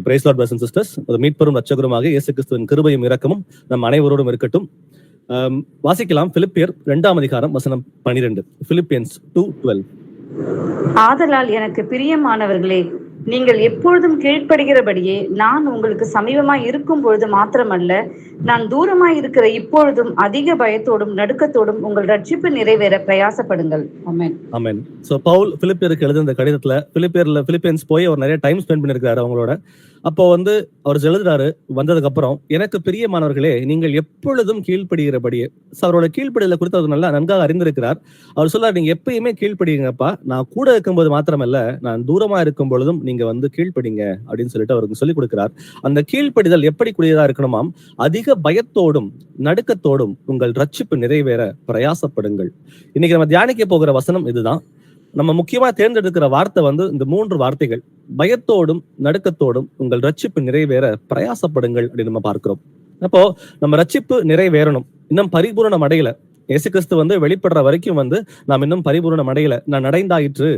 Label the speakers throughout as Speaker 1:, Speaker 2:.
Speaker 1: Price lord brothers and sisters. மீட்பெரும் ரட்சகருமாக இயேசு கிறிஸ்துவின் கிருபையும் இரக்கமும் நம் அனைவரோடும் இருக்கட்டும். வாசிக்கலாம் பிலிப்பியர் 2ஆம் அதிகாரம் வசனம் 12. பிலிப்பியன்ஸ் 2:12.
Speaker 2: ஆதலால் எனக்கு பிரியமானவர்களே, நீங்கள் எப்பொழுதும் கீழ்ப்படுகிறபடியே நான் உங்களுக்கு சமீபமாய் இருக்கும் பொழுது மாத்திரமல்ல, நான் தூரமாய் இருக்கிற இப்பொழுதும் அதிக பயத்தோடும் நடுக்கத்தோடும் உங்கள் ரட்சிப்பு நிறைவேற பிரயாசப்படுங்கள். ஆமென்.
Speaker 1: ஆமென். சோ பவுல் பிலிப்பியருக்கு எழுதின இந்த கடிதத்துல பிலிப்பியன்ஸ் போய் அவர் நிறைய டைம் ஸ்பெண்ட் பண்ணிருக்காரு அவங்களோட. அப்போ அவர் எழுதுறாரு வந்ததுக்கு அப்புறம், எனக்கு பிரியமானவர்களே நீங்கள் எப்பொழுதும் கீழ்ப்படுகிறபடியே. அவரோட கீழ்ப்படிதலை குறித்து அவர் நன்காக அறிந்திருக்கிறார். அவர் சொல்றாரு, நீங்க எப்பயுமே கீழ்ப்படிங்கப்பா, நான் கூட இருக்கும்போது மாத்திரமல்ல, நான் தூரமா இருக்கும் பொழுதும் நீங்க கீழ்ப்படிங்க அப்படின்னு சொல்லிட்டு அவருக்கு சொல்லிக் கொடுக்கிறார். அந்த கீழ்ப்படிதல் எப்படி கூடியதா இருக்கணுமாம்? அதிக பயத்தோடும் நடுக்கத்தோடும் உங்கள் ரட்சிப்பு நிறைவேற பிரயாசப்படுங்கள். இன்னைக்கு நம்ம தியானிக்க போகிற வசனம் இதுதான். நம்ம முக்கியமா தேர்ந்தெடுக்கிற வார்த்தை இந்த 3 வார்த்தைகள். பயத்தோடும் நடுக்கத்தோடும் உங்கள் ரட்சிப்பு நிறைவேற பிரயாசப்படுங்கள் அப்படின்னு நம்ம பார்க்கிறோம். அப்போ நம்ம ரட்சிப்பு நிறைவேறணும், இன்னும் பரிபூரணம் அடையல. இயேசு கிறிஸ்து வெளிப்படுற வரைக்கும் நாம் இன்னும் பரிபூரணம் அடையல. நான் அடைந்தாயிற்று,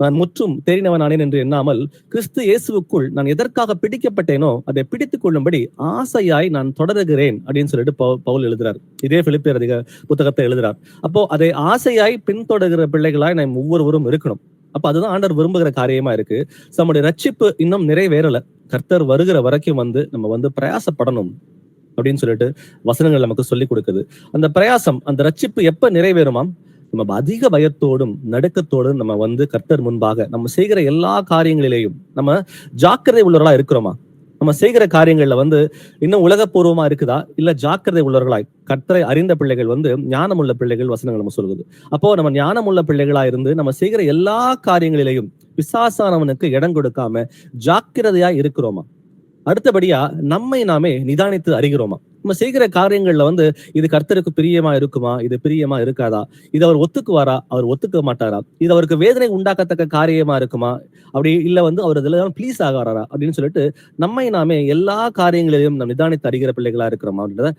Speaker 1: நான் முற்றும் தேறினவன் ஆனேன் என்று எண்ணாமல், கிறிஸ்து இயேசுவுக்குள் நான் எதற்காக பிடிக்கப்பட்டேனோ அதை பிடித்துக் கொள்ளும்படி ஆசையாய் நான் தொடருகிறேன் அப்படின்னு சொல்லிட்டு பவுல் எழுதுறார். இதே பிலிப்பியர் புத்தகத்தை எழுதுறார். அப்போ அதை ஆசையாய் பின்தொடர்கிற பிள்ளைகளாய் நாம் ஒவ்வொருவரும் இருக்கணும். அப்ப அதுதான் ஆண்டவர் விரும்புகிற காரியமா இருக்கு. நம்முடைய ரட்சிப்பு இன்னும் நிறைவேறல. கர்த்தர் வருகிற வரைக்கும் நம்ம பிரயாசப்படணும் அப்படின்னு சொல்லிட்டு வசனங்கள் நமக்கு சொல்லி கொடுக்குது. அந்த பிரயாசம், அந்த ரட்சிப்பு எப்ப நிறைவேறுமாம்? நம்ம அதிக பயத்தோடும் நடுக்கத்தோடும் நம்ம கர்த்தர் முன்பாக நம்ம செய்கிற எல்லா காரியங்களிலேயும் நம்ம ஜாக்கிரதை உள்ளவர்களா இருக்கிறோமா? நம்ம செய்கிற காரியங்கள்ல இன்னும் உலகப்பூர்வமா இருக்குதா, இல்ல ஜாக்கிரதை உள்ளவர்களாய் கர்த்தரை அறிந்த பிள்ளைகள் ஞானம் உள்ள பிள்ளைகள் வசனங்கள் நம்ம சொல்லுது. அப்போ நம்ம ஞானம் உள்ள பிள்ளைகளா இருந்து நம்ம செய்கிற எல்லா காரியங்களிலேயும் பிசாசானவனுக்கு இடம் கொடுக்காம ஜாக்கிரதையா இருக்கிறோமா? அடுத்தபடியா நம்மை நாமே நிதானித்து அறிகிறோமா? நம்ம செய்கிற காரியங்கள்ல இது கர்த்தருக்கு பிரியமா இருக்குமா, இது பிரியமா இருக்காதா, இது அவர் ஒத்துக்குவாரா, அவர் ஒத்துக்க மாட்டாரா, இது அவருக்கு வேதனை உண்டாக்கத்தக்க காரியமா இருக்குமா, அப்படி இல்ல அவர் இதுல ப்ளீஸ் ஆகாரா அப்படின்னு சொல்லிட்டு நம்மை நாமே எல்லா காரியங்களையும் நம்ம நிதானித்து அறிகிற பிள்ளைகளா இருக்கிறோமா அப்படின்றத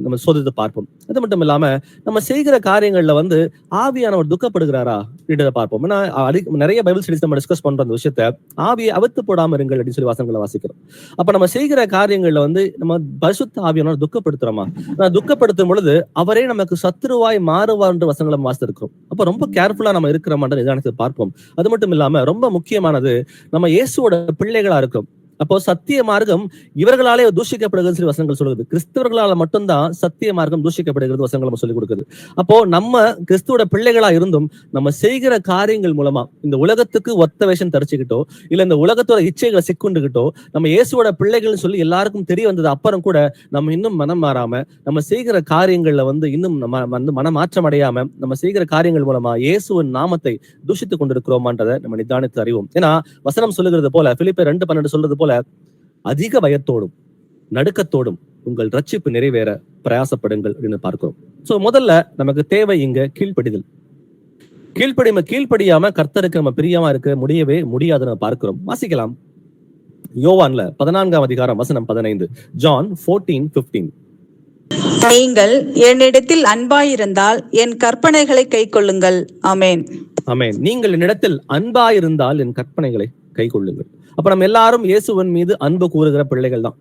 Speaker 1: நம்ம சோதித்து பார்ப்போம். அது மட்டும் இல்லாம நம்ம செய்கிற காரியங்கள்ல ஆவியானவர் துக்கப்படுகிறாரா அப்படின்றத பார்ப்போம். ஏன்னா நிறைய பைபிள் ஸ்டடிஸ் நம்ம டிஸ்கஸ் பண்ற அந்த விஷயத்த, ஆவியை அவித்து போடாம இருங்கள் அப்படின்னு சொல்லி வசனங்களை வாசிக்கிறோம். அப்ப நம்ம செய்கிற காரியங்கள்ல நம்ம பரிசுத்த ஆவியானவர் துக்கப்படுத்துறோமா? துக்கப்படுத்தும் பொழுது அவரே நமக்கு சத்துருவாய் மாறுவார் என்று வசனங்களை வாசித்திருக்கிறோம். அப்ப ரொம்ப கேர்ஃபுல்லா நம்ம இருக்கிற மாதிரி நிதானத்தை பார்ப்போம். அது மட்டும் இல்லாம ரொம்ப முக்கியமானது, நம்ம இயேசுவோட பிள்ளைகளா இருக்கோம். அப்போ சத்திய மார்க்கம் இவர்களாலே தூஷிக்கப்படுகிறது சொல்லி வசனங்கள் சொல்லுது. கிறிஸ்தவர்களால மட்டும்தான் சத்திய மார்க்கம் தூஷிக்கப்படுகிறது வசனங்கள் நம்ம சொல்லிக் கொடுக்குது. அப்போ நம்ம கிறிஸ்துவோட பிள்ளைகளா இருந்தும் நம்ம செய்கிற காரியங்கள் மூலமா இந்த உலகத்துக்கு ஒத்த வேஷம் தரிச்சுக்கிட்டோ, இல்ல இந்த உலகத்தோட இச்சைகளை சிக்குண்டுகிட்டோ நம்ம இயேசுவோட பிள்ளைகள்னு சொல்லி எல்லாருக்கும் தெரிய வந்தது அப்புறம் கூட நம்ம இன்னும் மனம் மாறாம நம்ம செய்கிற காரியங்கள்ல இன்னும் நம்ம மனமாற்றம் அடையாம நம்ம செய்கிற காரியங்கள் மூலமா இயேசுவின் நாமத்தை தூஷித்துக் கொண்டிருக்கிறோமான்றதை நம்ம நிதானித்து அறிவோம். ஏன்னா வசனம் சொல்லுகிறது போல, பிலிப்பியர் 2:12 சொல்றது போல, அதிக பயத்தோடும் நடுக்கத்தோடும் உங்கள் ரட்சிப்பு நிறைவேற பிரயாசப்படுங்கள் அப்படின்னு பார்க்கிறோம். சோ முதல்ல நமக்கு தேவை இங்க கீழ்ப்படிதல். கீழ்ப்படியாம கர்த்தருக்கு நம்ம பிரியமா இருக்க முடியவே முடியாதுன்னு நம்ம பார்க்கிறோம். வாசிக்கலாம் யோவான்ல 14ஆம் அதிகாரம் வசனம் 15. ஜான் 14:15.
Speaker 3: நீங்கள் என்னிடத்தில் அன்பாயிருந்தால் என் கற்பனைகளை கைக்கொள்ளுங்கள். ஆமென்.
Speaker 1: ஆமென். நீங்கள் என்னிடத்தில் அன்பாயிருந்தால் என் கற்பனைகளை கைக்கொள்ளுங்கள். அப்ப நம்ம எல்லாரும் இயேசுவின் மீது அன்பு கூறுகிற பிள்ளைகள் தான்.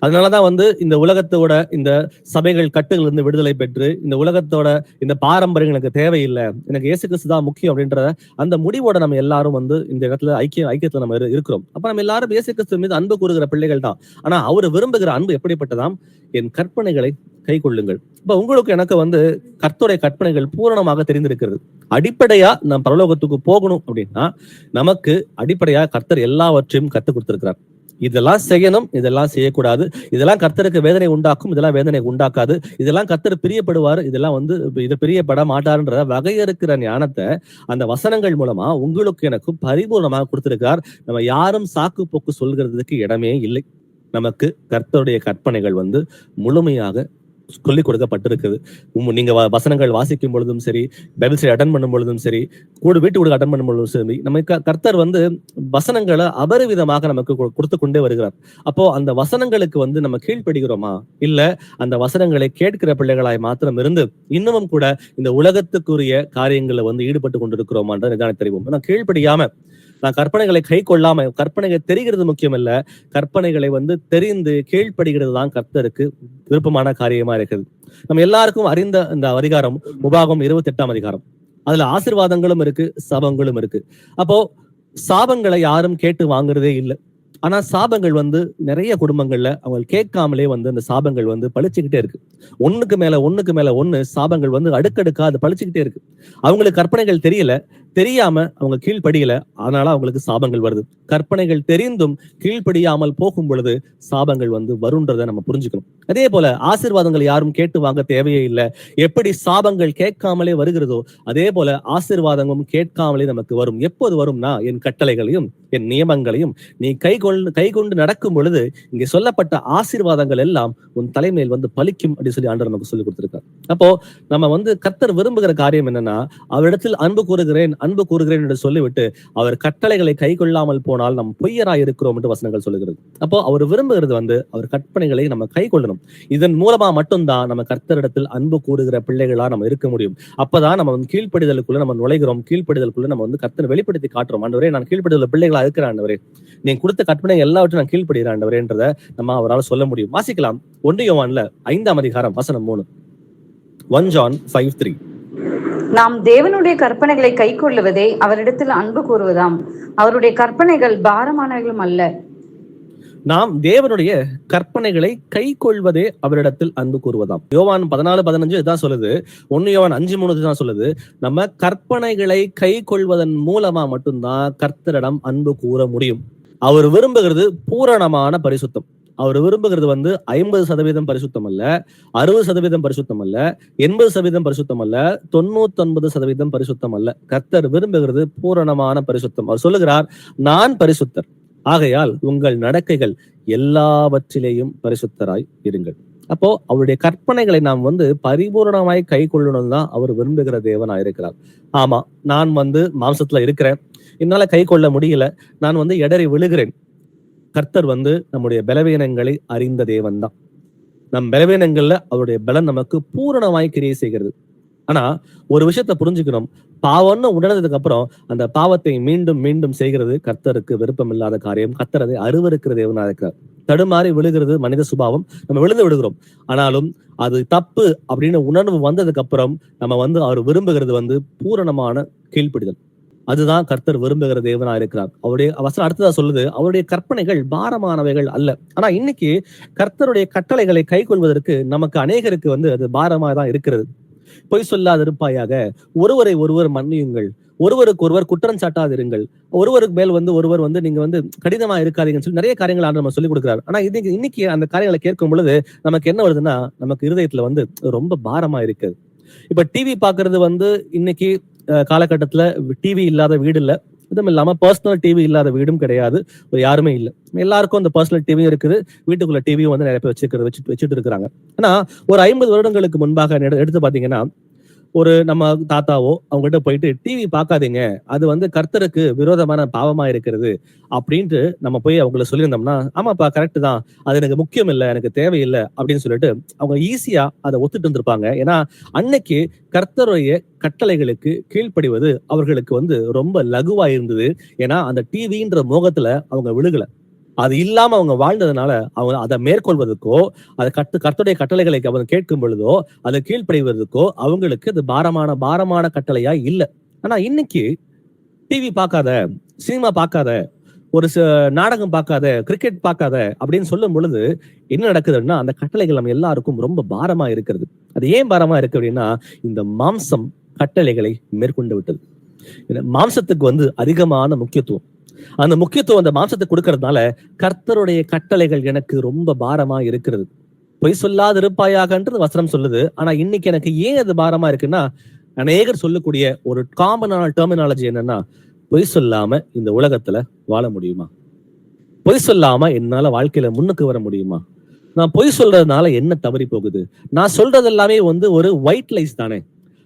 Speaker 1: அதனாலதான் இந்த உலகத்தோட இந்த சபைகள் கட்டுகள் இருந்து விடுதலை பெற்று இந்த உலகத்தோட இந்த பாரம்பரியம் எனக்கு தேவையில்லை, எனக்கு இயேசு கிறிஸ்து தான் முக்கியம் அப்படின்ற அந்த முடிவோட நம்ம எல்லாரும் இந்த இடத்துல ஐக்கியத்துல நம்ம இருக்கிறோம். அப்ப நம்ம எல்லாரும் இயேசு கிறிஸ்து மீது அன்பு கூறுகிற பிள்ளைகள் தான். ஆனா அவர் விரும்புகிற அன்பு எப்படிப்பட்டதாம்? என் கற்பனைகளை கை கொள்ளுங்கள். இப்ப உங்களுக்கு எனக்கு கர்த்தருடைய கற்பனைகள் பூரணமாக தெரிந்திருக்கிறது. அடிப்படையா நாம் பரலோகத்துக்கு போகணும் அப்படின்னா நமக்கு அடிப்படையா கர்த்தர் எல்லாவற்றையும் கற்றுக் கொடுத்திருக்கிறார். இதெல்லாம் செய்யணும், இதெல்லாம் செய்யக்கூடாது, இதெல்லாம் கர்த்தருக்கு வேதனை உண்டாக்கும், இதெல்லாம் வேதனை உண்டாக்காது, இதெல்லாம் கர்த்தர் பிரியப்படுவார், இதெல்லாம் இது பிரியப்பட மாட்டார்ன்ற வகையறுக்கிற ஞானத்தை அந்த வசனங்கள் மூலமா உங்களுக்கு எனக்கும் பரிபூர்ணமாக கொடுத்திருக்கார். நம்ம யாரும் சாக்கு போக்கு சொல்கிறதுக்கு இடமே இல்லை. நமக்கு கர்த்தருடைய கற்பனைகள் முழுமையாக சொல்லிக் கொடுக்கப்பட்டிருக்குது. நீங்க வசனங்கள் வாசிக்கும் பொழுதும் சரி, பைபிள் ஸ்டடி அட்டன் பண்ணும் பொழுதும் சரி, வீட்டு அட்டன் பண்ணும் பொழுதும் சரி, நமக்கு கர்த்தர் வசனங்களை அபரிவிதமாக நமக்கு கொடுத்து கொண்டே வருகிறார். அப்போ அந்த வசனங்களுக்கு நம்ம கீழ்ப்படுகிறோமா, இல்ல அந்த வசனங்களை கேட்கிற பிள்ளைகளாய் மாத்திரம் இருந்து இன்னமும் கூட இந்த உலகத்துக்குரிய காரியங்களை ஈடுபட்டு கொண்டிருக்கிறோமான்ற நிதானம் தெரியும். ஆனா கீழ்ப்படியாம நான் கற்பனைகளை கை கொள்ளாம, கற்பனைகள் தெரிகிறது முக்கியம் இல்ல, கற்பனைகளை வந்து தெரிந்து கீழ்ப்படுகிறது தான் கர்த்தருக்கு விருப்பமான காரியமா இருக்குது. நம்ம எல்லாருக்கும் அறிந்த இந்த அதிகாரம் உபாகம் 28ஆம் அதிகாரம். அதுல ஆசீர்வாதங்களும் இருக்கு, சாபங்களும் இருக்கு. அப்போ சாபங்களை யாரும் கேட்டு வாங்குறதே இல்லை. ஆனா சாபங்கள் வந்து நிறைய குடும்பங்கள்ல அவங்க கேட்காமலே வந்து அந்த சாபங்கள் வந்து பழிச்சுக்கிட்டே இருக்கு. ஒண்ணுக்கு மேல ஒண்ணு சாபங்கள் வந்து அடுக்கடுக்கா அது பழிச்சுக்கிட்டே இருக்கு. அவங்களுக்கு கற்பனைகள் தெரியல, தெரியாம அவங்க கீழ்ப்படியல, அதனால அவங்களுக்கு சாபங்கள் வருது. கற்பனைகள் தெரிந்தும் கீழ்ப்படியாமல் போகும் பொழுது சாபங்கள் வந்து வருன்றதை நம்ம புரிஞ்சுக்கணும். அதே போல ஆசீர்வாதங்கள் யாரும் கேட்டு வாங்க தேவையே இல்லை. எப்படி சாபங்கள் கேட்காமலே வருகிறதோ அதே போல ஆசீர்வாதமும் கேட்காமலே நமக்கு வரும். எப்போது வரும்னா, என் கட்டளைகளையும் என் நியமங்களையும் நீ கைகொண்டு நடக்கும் பொழுது இங்கே சொல்லப்பட்ட ஆசீர்வாதங்கள் எல்லாம் உன் தலைமையில் வந்து பலிக்கும் அப்படின்னு சொல்லி ஆண்டவர் நமக்கு சொல்லி கொடுத்திருக்கார். அப்போ நம்ம வந்து கர்த்தர் விரும்புகிற காரியம் என்னன்னா, அவரிடத்தில் அன்பு கூறுகிறேன் என்று சொல்லிவிட்டு அவர் கட்டளைகளை கை கொள்ளாமல் போனால் நம் பொய்யராய் இருக்கிறோம் என்று வசனங்கள் சொல்லுகிறது. அப்போ அவர் விரும்புகிறது வந்து அவர் கற்பனைகளை நம்ம கை கொள்ளணும். இதன் மூலமா மட்டும்தான் நம்ம கர்த்தரிடத்தில் அன்பு கூறுகிற பிள்ளைகளா நம்ம இருக்க முடியும். அப்பதான் நம்ம வந்து கீழ்ப்படிதலுக்குள்ள நம்ம நுழைகிறோம். கீழ்ப்படிதலுக்குள்ள நம்ம வந்து கர்த்தரை வெளிப்படுத்தி காட்டுறோம். ஆண்டவரே, நான் கீழ்ப்படிதல் பிள்ளைகளா இருக்கிறேன் ஆண்டவரே, நீ கொடுத்த கற்பனை எல்லாவற்றையும் நான் கீழ்ப்படுகிறேன் ஆண்டவரேன்றதை நம்ம அவரால் சொல்ல முடியும். வாசிக்கலாம் 1 யோவான்ல 5ஆம் அதிகாரம் வசனம் 3. 1 John 5:3.
Speaker 2: நாம் தேவனுடைய கற்பனைகளை கை கொள்ளுவதே அவரிடத்தில் அன்பு கூறுவதாம். அவருடைய கற்பனைகள் பாரமானவைகளும் அல்ல.
Speaker 1: நாம் தேவனுடைய கற்பனைகளை கை கொள்வதே அவரிடத்தில் அன்பு கூறுவதாம். யோவான் 14:15 இதான் சொல்லுது. 1 யோவான் 5:3 தான் சொல்லுது. நம்ம கற்பனைகளை கை கொள்வதன் மூலமா மட்டும்தான் கர்த்தரிடம் அன்பு கூற முடியும். அவர் விரும்புகிறது பூரணமான பரிசுத்தம். அவர் விரும்புகிறது வந்து 50% பரிசுத்தம் அல்ல, 60% பரிசுத்தம் அல்ல, 80% பரிசுத்தம் அல்ல, 99% பரிசுத்தம் அல்ல. கர்த்தர் விரும்புகிறது பூரணமான பரிசுத்தம். அவர் சொல்லுகிறார், நான் பரிசுத்தர், ஆகையால் உங்கள் நடக்கைகள் எல்லாவற்றிலேயும் பரிசுத்தராய் இருங்கள். அப்போ அவருடைய கற்பனைகளை நாம் வந்து பரிபூர்ணமாய் கை கொள்ளணும் தான் அவர் விரும்புகிற தேவனா இருக்கிறார். ஆமா, நான் வந்து மாம்சத்துல இருக்கிறேன், என்னால கை கொள்ள முடியல, நான் வந்து இடறி விழுகிறேன். கர்த்தர் வந்து நம்முடைய பலவீனங்களை அறிந்த தேவன் தான். நம் பலவீனங்கள்ல அவருடைய பலன் நமக்கு பூரணமாய் கிரியை செய்கிறது. ஆனா ஒரு விஷயத்த புரிஞ்சுக்கணும், பாவம்னு உணர்ந்ததுக்கு அப்புறம் அந்த பாவத்தை மீண்டும் மீண்டும் செய்கிறது கர்த்தருக்கு விருப்பம் இல்லாத காரியம். கர்த்தர் அதை அருவருக்கிற தேவனா இருக்கிறார். தடுமாறி விழுகிறது மனித சுபாவம், நம்ம விழுந்து விடுகிறோம். ஆனாலும் அது தப்பு அப்படின்னு உணர்வு வந்ததுக்கு அப்புறம் நம்ம வந்து அவர் விரும்புகிறது வந்து பூரணமான கீழ்ப்படிதல். அதுதான் கர்த்தர் விரும்புகிற தேவனா இருக்கிறார். அவருடைய வசனம் அடுத்ததா சொல்லுது, அவருடைய கற்பனைகள் பாரமானவைகள் அல்ல. ஆனா இன்னைக்கு கர்த்தருடைய கட்டளைகளை கை கொள்வதற்கு நமக்கு அநேகருக்கு வந்து அது பாரமா தான் இருக்கிறது. பொய் சொல்லாதிருப்பாயாக, ஒருவர் மன்னியுங்கள், ஒருவருக்கு ஒருவர் குற்றம் சாட்டாதிருங்கள், ஒருவருக்கு மேல் வந்து ஒருவர் வந்து நீங்க வந்து கடினமா இருக்காதீங்கன்னு சொல்லி நிறைய காரியங்கள் நம்ம சொல்லிக் கொடுக்குறாரு. ஆனா இன்னைக்கு அந்த காரியங்களை கேட்கும் பொழுது நமக்கு என்ன வருதுன்னா, நமக்கு இருதயத்துல வந்து ரொம்ப பாரமா இருக்குது. இப்ப டிவி பாக்குறது வந்து இன்னைக்கு காலகட்டத்துல டிவி இல்லாத வீடு இல்ல, இதுவும் இல்லாம பர்சனல் டிவி இல்லாத வீடும் கிடையாது, யாருமே இல்லை. எல்லாருக்கும் அந்த பர்சனல் டிவியும் இருக்குது, வீட்டுக்குள்ள டிவியும் வந்து நிறைய பேர் வச்சுட்டு இருக்கிறாங்க. ஆனா ஒரு 50 வருடங்களுக்கு முன்பாக எடுத்து பாத்தீங்கன்னா, ஒரு நம்ம தாத்தாவோ அவங்ககிட்ட போயிட்டு டிவி பார்க்காதீங்க, அது வந்து கர்த்தருக்கு விரோதமான பாவமா இருக்கிறது அப்படின்ட்டு நம்ம போய் அவங்கள சொல்லியிருந்தோம்னா, ஆமாப்பா கரெக்ட் தான், அது எனக்கு முக்கியம் இல்லை, எனக்கு தேவையில்லை அப்படின்னு சொல்லிட்டு அவங்க ஈஸியா அதை ஒத்துட்டு இருந்திருப்பாங்க. ஏன்னா அன்னைக்கு கர்த்தருடைய கட்டளைகளுக்கு கீழ்ப்படிவது அவர்களுக்கு வந்து ரொம்ப லகுவா இருந்தது. ஏன்னா அந்த டிவின்ற மோகத்துல அவங்க விழுகல. அது இல்லாம அவங்க வாழ்ந்ததுனால அவங்க அதை மேற்கொள்வதற்கோ, அதை கர்த்தருடைய கட்டளைகளை அவங்க கேட்கும் பொழுதோ அதை கீழ்ப்படிவதற்கோ அவங்களுக்கு அது பாரமான கட்டளையா இல்லை. ஆனா இன்னைக்கு டிவி பார்க்காத, சினிமா பார்க்காத, ஒரு நாடகம் பார்க்காத, கிரிக்கெட் பார்க்காத அப்படின்னு சொல்லும் பொழுது என்ன நடக்குதுன்னா, அந்த கட்டளைகள் நம்ம எல்லாருக்கும் ரொம்ப பாரமா இருக்கிறது. அது ஏன் பாரமா இருக்கு அப்படின்னா, இந்த மாம்சம் கட்டளைகளை மேற்கொண்டு விட்டது. மாம்சத்துக்கு வந்து அதிகமான முக்கியத்துவம், அந்த முக்கியத்துவம் அந்த மாம்சத்துக்கு கொடுக்கறதுனால கர்த்தருடைய கட்டளைகள் எனக்கு ரொம்ப பாரமா இருக்கிறது. பொய் சொல்லாது இருப்பாயாகன்றது வசனம் சொல்லுது. ஆனா இன்னைக்கு எனக்கு ஏன் அது பாரமா இருக்குன்னா, அநேகர் சொல்லக்கூடிய ஒரு காமனான டெர்மினாலஜி என்னன்னா, பொய் சொல்லாம இந்த உலகத்துல வாழ முடியுமா? பொய் சொல்லாம என்னால வாழ்க்கையில முன்னுக்கு வர முடியுமா? நான் பொய் சொல்றதுனால என்ன தவறி போகுது? நான் சொல்றது எல்லாமே வந்து ஒரு ஒயிட் லைஸ் தானே.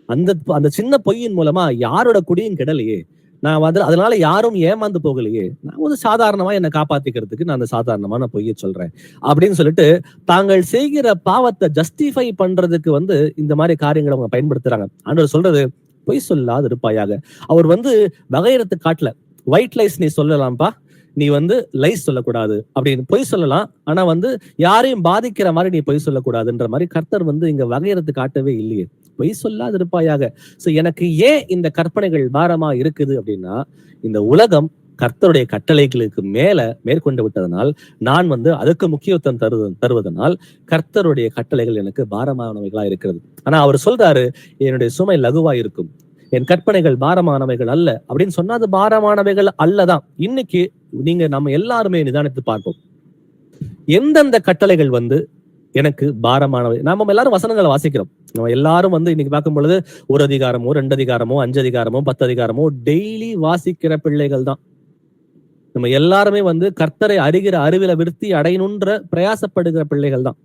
Speaker 1: அந்த சின்ன பொய்யின் மூலமா யாரோட குடியும் கெடலையே, நான் அதனால யாரும் ஏமாந்து போகலையே, நான் வந்து சாதாரணமா என்னை காப்பாத்திக்கிறதுக்கு நான் அந்த சாதாரணமான பொய்யை சொல்றேன் அப்படின்னு சொல்லிட்டு தாங்கள் செய்கிற பாவத்தை ஜஸ்டிஃபை பண்றதுக்கு வந்து இந்த மாதிரி காரியங்களை அவங்க பயன்படுத்துறாங்க. ஆண்டவர் சொல்றது, பொய் சொல்லாது இருப்பாயாக. அவர் வந்து வகையறத்து காட்டல, ஒயிட் லைஸ் நீ சொல்லலாம்ப்பா, நீ வந்து லைஸ் சொல்லக்கூடாது அப்படின்னு பொய் சொல்லலாம். ஆனா வந்து யாரையும் பாதிக்கிற மாதிரி நீ பொய் சொல்லக்கூடாதுன்ற மாதிரி கர்த்தர் வந்து இங்க வகையறுத்து காட்டவே இல்லையே. பொய் சொல்லாது இருப்பாயாக. சோ எனக்கு ஏன் இந்த கற்பனைகள் பாரமா இருக்குது அப்படின்னா, இந்த உலகம் கர்த்தருடைய கட்டளைகளுக்கு மேற்கொண்டு விட்டதனால், நான் வந்து அதுக்கு முக்கியத்துவம் தருவதனால் கர்த்தருடைய கட்டளைகள் எனக்கு பாரமானவைகளா இருக்கிறது. ஆனா அவர் சொல்றாரு, என்னுடைய சுமை லகுவா இருக்கும், என் கற்பனைகள் பாரமானவைகள் அல்ல அப்படின்னு சொன்னா அது பாரமானவைகள் அல்லதான். இன்னைக்கு நம்ம எல்லாருமே நிதானித்து பார்ப்போம். எந்தெந்த கட்டளைகள் வந்து எனக்கு பாரமானவை. நம்ம எல்லாரும் வசனங்களை வாசிக்கிறோம். நம்ம எல்லாரும் வந்து இன்னைக்கு பார்க்கும் பொழுது 1 அதிகாரமோ 2 அதிகாரமோ 5 அதிகாரமோ 10 அதிகாரமோ டெய்லி வாசிக்கிற பிள்ளைகள் தான். நம்ம எல்லாருமே வந்து கர்த்தரை அறிகிற அறிவில விருத்தி அடையணுன்ற பிரயாசப்படுகிற பிள்ளைகள் தான்.